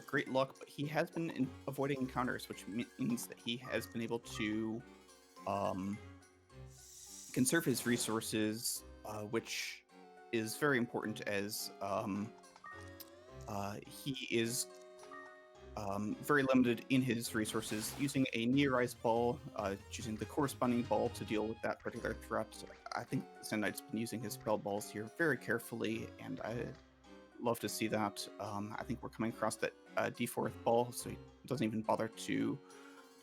great luck, but he has been avoiding encounters, which means that he has been able to conserve his resources, which is very important as he is very limited in his resources. Using a near-rise ball, choosing the corresponding ball to deal with that particular threat. I think Zen Knight's been using his spell balls here very carefully, and I love to see that. I think we're coming across that D4th ball, so he doesn't even bother to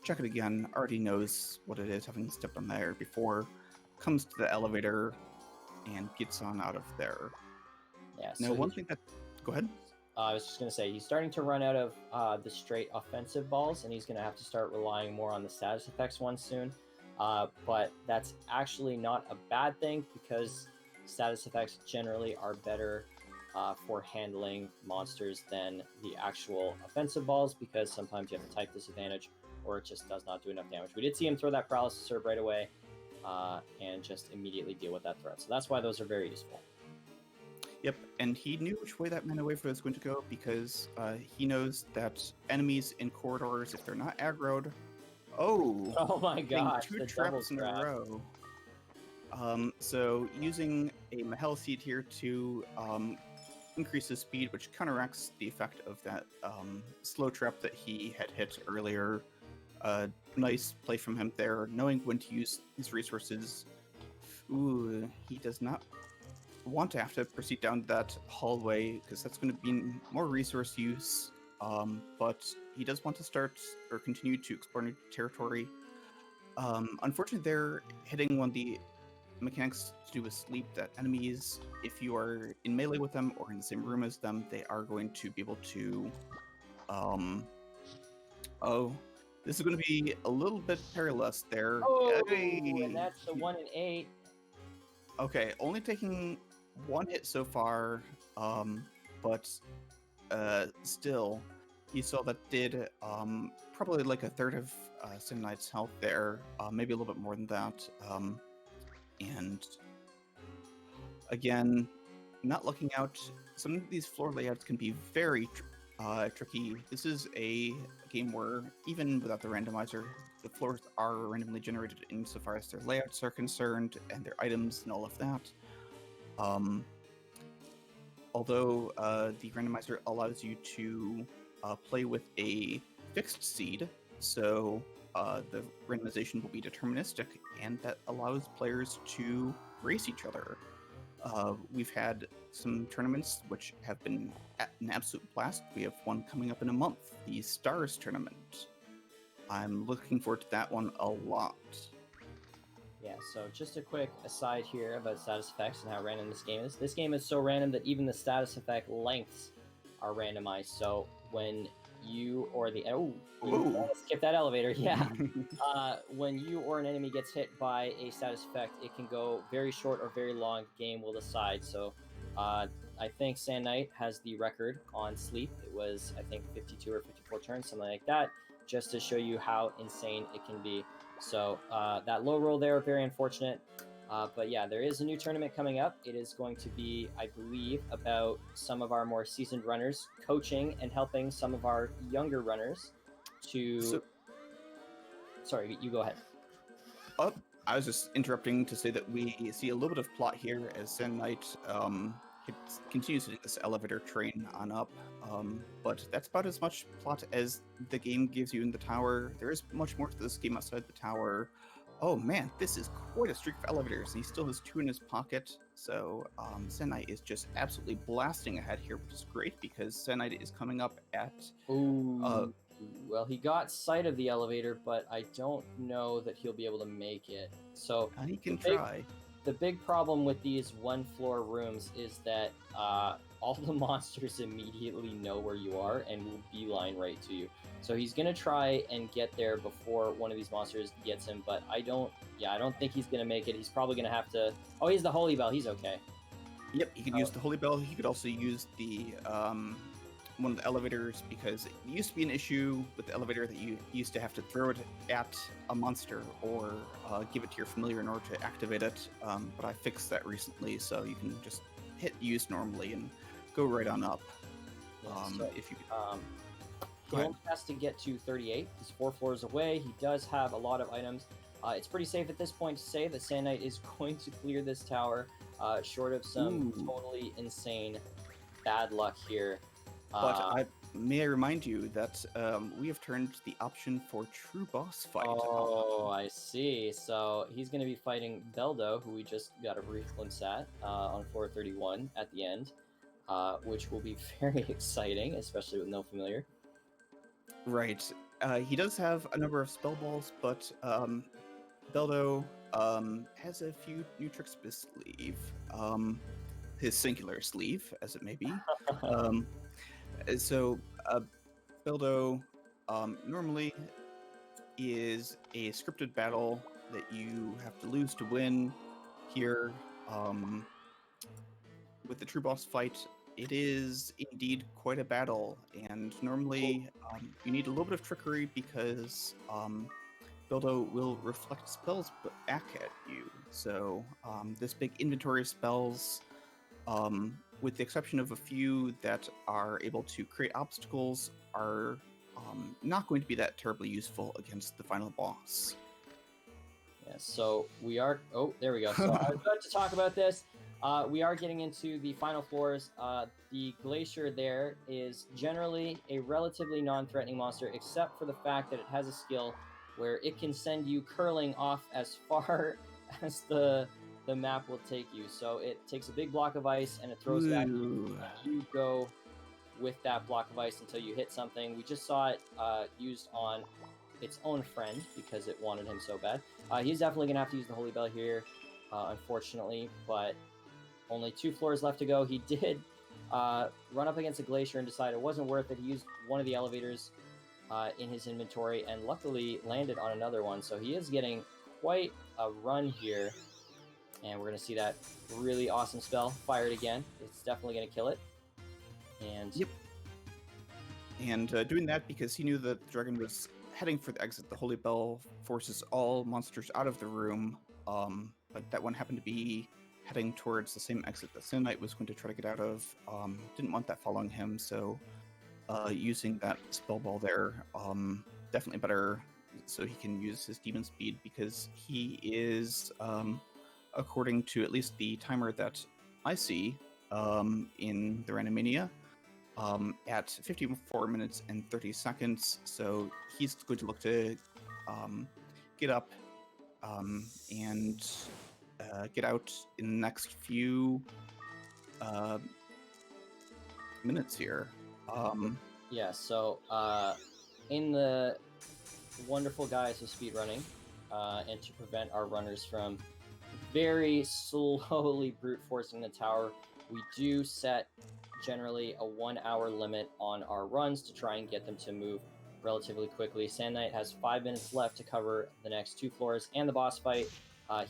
check it again. Already knows what it is, having stepped on there before. Comes to the elevator and gets on out of there. Yeah. Now, one thing that... Go ahead. I was just going to say, he's starting to run out of the straight offensive balls, and he's going to have to start relying more on the status effects ones soon. But that's actually not a bad thing, because status effects generally are better for handling monsters than the actual offensive balls, because sometimes you have a type disadvantage, or it just does not do enough damage. We did see him throw that Paralysis Herb right away, and just immediately deal with that threat. So that's why those are very useful. Yep, and he knew which way that mana wave was going to go, because he knows that enemies in corridors, if they're not aggroed... Oh my gosh, two traps in a row. So using a Mahel Seed here to increase his speed, which counteracts the effect of that slow trap that he had hit earlier. Nice play from him there, knowing when to use his resources. Ooh, he does not want to have to proceed down that hallway because that's going to be more resource use. But he does want to start or continue to explore new territory. Unfortunately, they're hitting one of the mechanics to do with sleep that enemies, if you are in melee with them or in the same room as them, they are going to be able to. Oh, this is going to be a little bit perilous there. Oh, Hey! and that's the 1 in 8. Okay, only taking one hit so far, but still, you saw that did probably like a third of Sin Knight's health there, maybe a little bit more than that. And again, not looking out, some of these floor layouts can be very tricky. This is a game where, even without the randomizer, the floors are randomly generated insofar as their layouts are concerned and their items and all of that. Although the randomizer allows you to play with a fixed seed, so the randomization will be deterministic, and that allows players to race each other. We've had some tournaments which have been an absolute blast. We have one coming up in a month, the Stars Tournament. I'm looking forward to that one a lot. Yeah, so just a quick aside here about status effects and how random this game is. This game is so random that even the status effect lengths are randomized. So when you or the skip that elevator, yeah. When you or an enemy gets hit by a status effect, it can go very short or very long. Game will decide. So I think Sand Knight has the record on sleep. It was, I think, 52 or 54 turns, something like that, just to show you how insane it can be. So that low roll there, very unfortunate. But yeah, there is a new tournament coming up. It is going to be, I believe, about some of our more seasoned runners coaching and helping some of our younger runners to... Sorry, you go ahead. I was just interrupting to say that we see a little bit of plot here as Sand Knight continues to take this elevator train on up. But that's about as much plot as the game gives you in the tower. There is much more to this game outside the tower. Oh man, this is quite a streak of elevators, and he still has 2 in his pocket. So Sand Knight is just absolutely blasting ahead here, which is great because Sand Knight is coming up at... Well, he got sight of the elevator, but I don't know that he'll be able to make it. So he can try. The big problem with these one-floor rooms is that all the monsters immediately know where you are and will beeline right to you. So he's gonna try and get there before one of these monsters gets him, but I don't think he's gonna make it. He's probably gonna have to... Oh, he's the Holy Bell. He's okay. Yep, he could use the Holy Bell. He could also use the one of the elevators, because it used to be an issue with the elevator that you used to have to throw it at a monster or give it to your familiar in order to activate it. But I fixed that recently, so you can just hit use normally and go right on up. If you he only has to get to 38. He's 4 floors away. He does have a lot of items. It's pretty safe at this point to say that Sand Knight is going to clear this tower, short of some totally insane bad luck here. But may I remind you that we have turned the option for true boss fight. Oh, I see. So he's going to be fighting Beldo, who we just got a brief glimpse at on floor 31 at the end, which will be very exciting, especially with no familiar. Right. He does have a number of spell balls, but Beldo has a few new tricks up his sleeve. His singular sleeve, as it may be. So, Beldo normally is a scripted battle that you have to lose to win. Here, with the true boss fight, it is indeed quite a battle, and normally you need a little bit of trickery because Beldo will reflect spells back at you. So this big inventory of spells, with the exception of a few that are able to create obstacles, are not going to be that terribly useful against the final boss. Yeah, so we are... Oh, there we go. So I was about to talk about this. We are getting into the final floors. The Glacier there is generally a relatively non-threatening monster, except for the fact that it has a skill where it can send you curling off as far as the map will take you. So it takes a big block of ice and it throws it at you. Ooh. You go with that block of ice until you hit something. We just saw it used on its own friend because it wanted him so bad. He's definitely going to have to use the Holy Bell here, unfortunately, but only 2 floors left to go. He did run up against a glacier and decide it wasn't worth it. He used one of the elevators in his inventory and luckily landed on another one. So he is getting quite a run here. And we're going to see that really awesome spell fired again. It's definitely going to kill it. And Yep. And doing that because he knew that the dragon was heading for the exit. The Holy Bell forces all monsters out of the room, but that one happened to be heading towards the same exit that Sin Knight was going to try to get out of. Didn't want that following him, so using that spell ball there, definitely better so he can use his demon speed because he is, according to at least the timer that I see in the Randomania, at 54 minutes and 30 seconds. So he's going to look to get up and get out in the next few minutes here. yeah, so in the wonderful guise of speedrunning, and to prevent our runners from very slowly brute forcing the tower, we do set generally a 1 hour limit on our runs to try and get them to move relatively quickly. Sand Knight has 5 minutes left to cover the next 2 floors and the boss fight.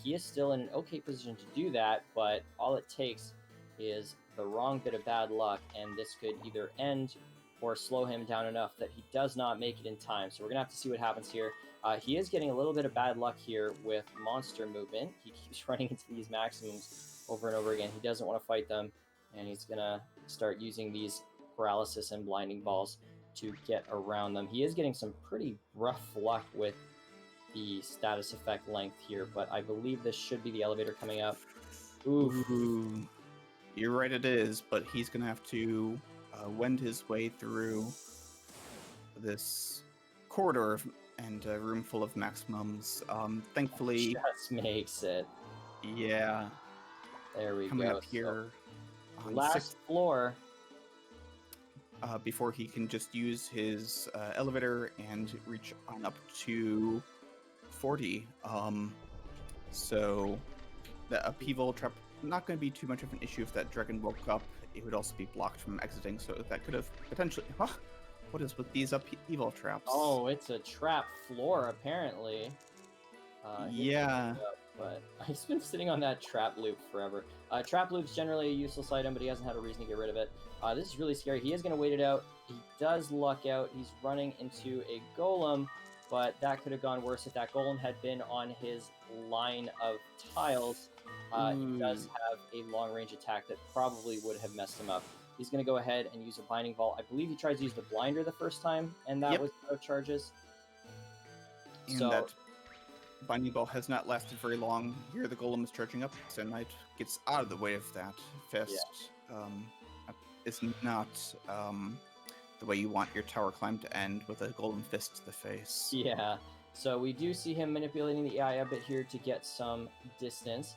He is still in an okay position to do that, but all it takes is the wrong bit of bad luck, and this could either end or slow him down enough that he does not make it in time. So we're going to have to see what happens here. He is getting a little bit of bad luck here with monster movement. He keeps running into these maximums over and over again. He doesn't want to fight them, and he's going to start using these paralysis and blinding balls to get around them. He is getting some pretty rough luck with the status effect length here, but I believe this should be the elevator coming up. Oof. Ooh, you're right, it is, but he's going to have to wend his way through this corridor and a room full of maximums. Thankfully, Just makes it. yeah, There we coming go. up here So, on last 6th, floor. before he can just use his elevator and reach on up to 40. So the upheaval trap not going to be too much of an issue if that dragon woke up. It would also be blocked from exiting, so that could have potentially. Huh? What is with these upheaval traps? Oh, it's a trap floor apparently. Yeah. But he's been sitting on that trap loop forever. Trap loop's generally a useless item, but he hasn't had a reason to get rid of it. This is really scary. He is going to wait it out. He does luck out. He's running into a golem, but that could have gone worse if that golem had been on his line of tiles. He does have a long-range attack that probably would have messed him up. He's going to go ahead and use a binding ball. I believe he tries to use the blinder the first time, and that was out of charges. And So that binding ball has not lasted very long. Here the golem is charging up. Sand Knight gets out of the way of that fist. It's not the way you want your tower climb to end, with a golden fist to the face. yeah, so we do see him manipulating the AI a bit here to get some distance.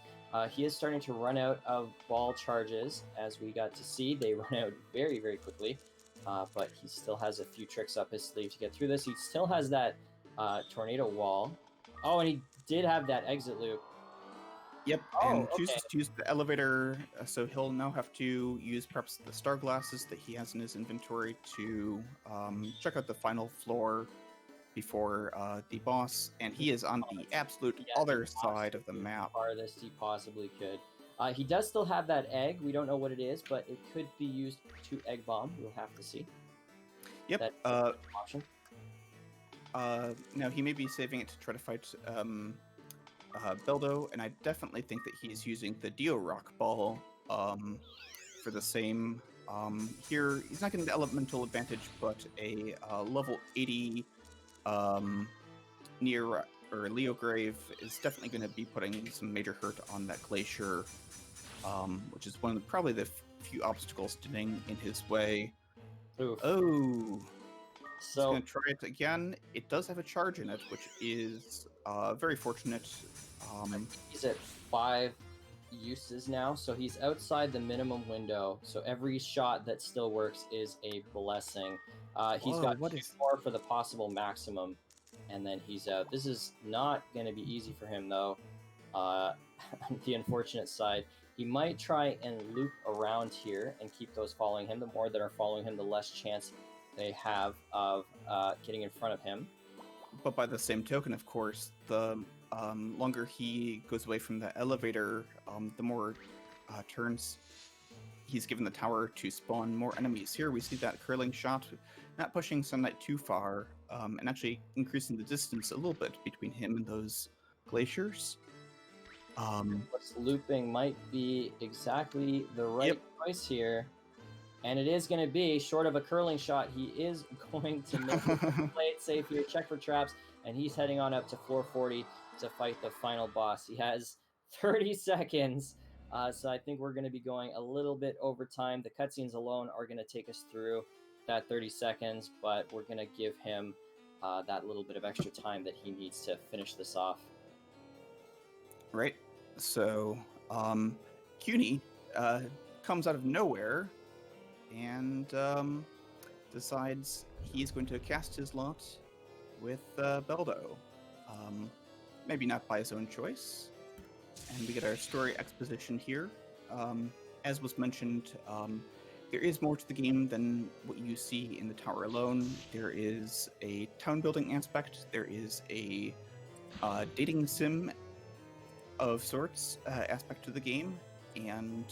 He is starting to run out of ball charges, as we got to see. They run out very, very quickly, but he still has a few tricks up his sleeve to get through this. He still has that tornado wall. Oh, and he did have that exit loop. Yep, Oh, and okay. chooses to use the elevator, so he'll now have to use perhaps the star glasses that he has in his inventory to check out the final floor before the boss, and he is on the absolute other side of the map. Farthest he possibly could. He does still have that egg. We don't know what it is, but it could be used to egg bomb. We'll have to see. Yep. That's an option. Now he may be saving it to try to fight Beldo, and I definitely think that he's using the Dio Rock Ball for the same. Here, he's not getting the elemental advantage, but a level 80 near or Leo Grave is definitely going to be putting some major hurt on that glacier, which is one of probably the few obstacles standing in his way. Oof. Oh, He's So going to try it again. It does have a charge in it, which is very fortunate. he's at 5 uses now, so he's outside the minimum window. So every shot that still works is a blessing. He's Whoa, got what 2 is... more for the possible maximum, and then he's out. This is not going to be easy for him, though. The unfortunate side, he might try and loop around here and keep those following him. The more that are following him, the less chance they have of getting in front of him. But by the same token, of course, the longer he goes away from the elevator, the more turns he's given the tower to spawn more enemies. Here we see that curling shot, not pushing Sunlight too far, and actually increasing the distance a little bit between him and those glaciers. What's looping might be exactly the right choice here. And it is going to be, short of a curling shot, he is going to make it, play it safe here, check for traps, and he's heading on up to 440 to fight the final boss. He has 30 seconds, so I think we're going to be going a little bit over time. The cutscenes alone are going to take us through that 30 seconds, but we're going to give him that little bit of extra time that he needs to finish this off. Right. So, CUNY comes out of nowhere and decides he's going to cast his lot with Beldo. Maybe not by his own choice. And we get our story exposition here. As was mentioned, there is more to the game than what you see in the tower alone. There is a town building aspect. There is a dating sim of sorts aspect to the game, and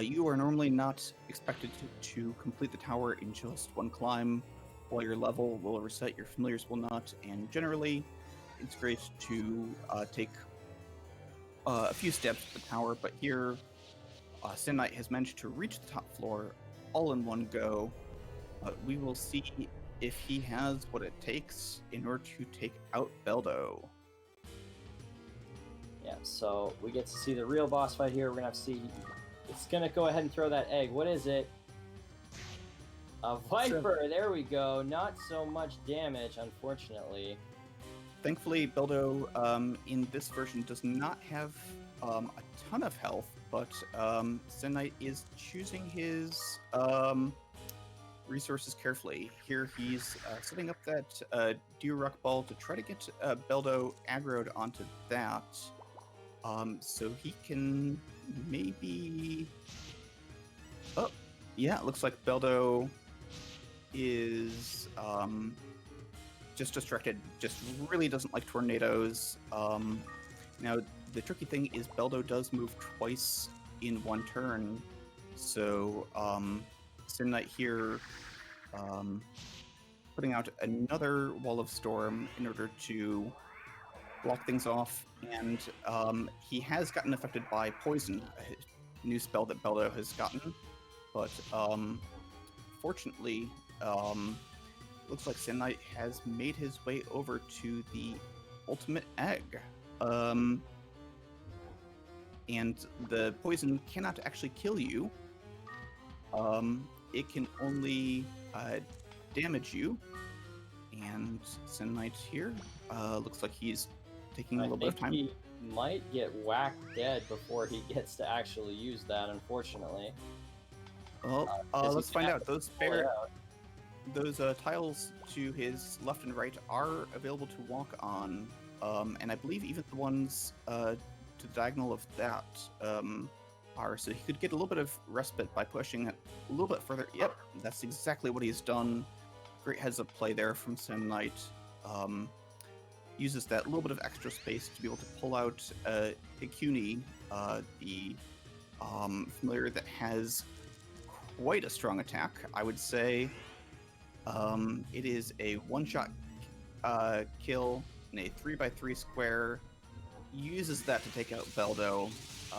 you are normally not expected to complete the tower in just one climb. While your level will reset, your familiars will not, and generally it's great to take a few steps to the tower, but here Sin Knight has managed to reach the top floor all in one go. We will see if he has what it takes in order to take out Beldo. Yeah, so we get to see the real boss fight here. We're going to have to see. It's going to go ahead and throw that egg. What is it? A Viper. There we go. Not so much damage, unfortunately. Thankfully, Beldo in this version does not have a ton of health, but Sin Knight is choosing his resources carefully. Here he's setting up that Deer Rock Ball to try to get Beldo aggroed onto that. So he can maybe... Oh, yeah, it looks like Beldo is just distracted, just really doesn't like tornadoes. Now, the tricky thing is Beldo does move twice in one turn, so Sin Knight here putting out another Wall of Storm in order to block things off, and he has gotten affected by Poison, a new spell that Beldo has gotten, but fortunately, looks like Sin Knight has made his way over to the ultimate egg. And the poison cannot actually kill you. It can only damage you. And Sin Knight here looks like he's taking a little bit of time. He might get whacked dead before he gets to actually use that, unfortunately. Well, let's find out. Those tiles to his left and right are available to walk on, and I believe even the ones to the diagonal of that are, so he could get a little bit of respite by pushing it a little bit further. Yep, that's exactly what he's done. Great heads up play there from Sin Knight. Uses that little bit of extra space to be able to pull out Hikuni, the familiar that has quite a strong attack. I would say it is a one-shot kill in a 3x3 square. Uses that to take out Beldo.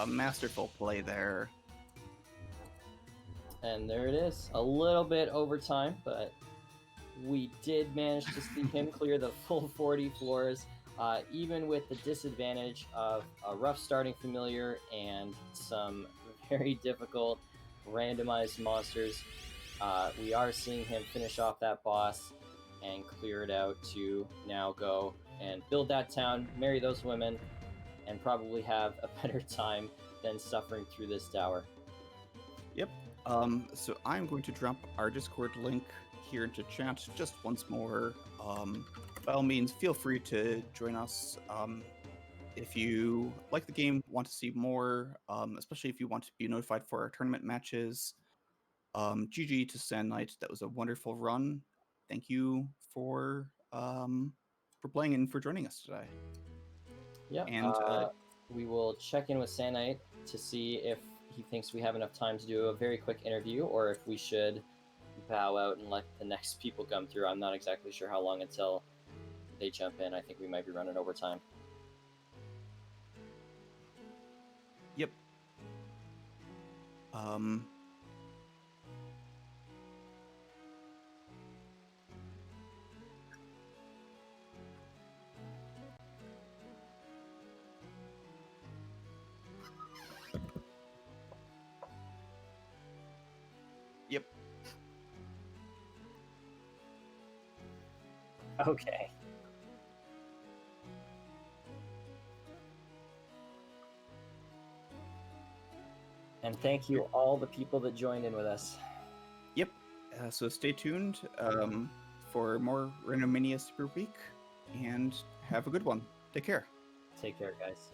Masterful play there. And there it is. A little bit over time, but we did manage to see him clear the full 40 floors, even with the disadvantage of a rough starting familiar and some very difficult randomized monsters. We are seeing him finish off that boss and clear it out to now go and build that town, marry those women, and probably have a better time than suffering through this tower. Yep. So I'm going to drop our Discord link here into chat just once more. By all means, feel free to join us. If you like the game, want to see more, especially if you want to be notified for our tournament matches, GG to Sand Knight. That was a wonderful run. Thank you for playing and for joining us today. Yep. And we will check in with Sandite to see if he thinks we have enough time to do a very quick interview, or if we should bow out and let the next people come through. I'm not exactly sure how long until they jump in. I think we might be running over time. Yep. Yep. Okay. And thank you all the people that joined in with us. Yep. So stay tuned for more Randomania Super Week, and have a good one. Take care. Take care, guys.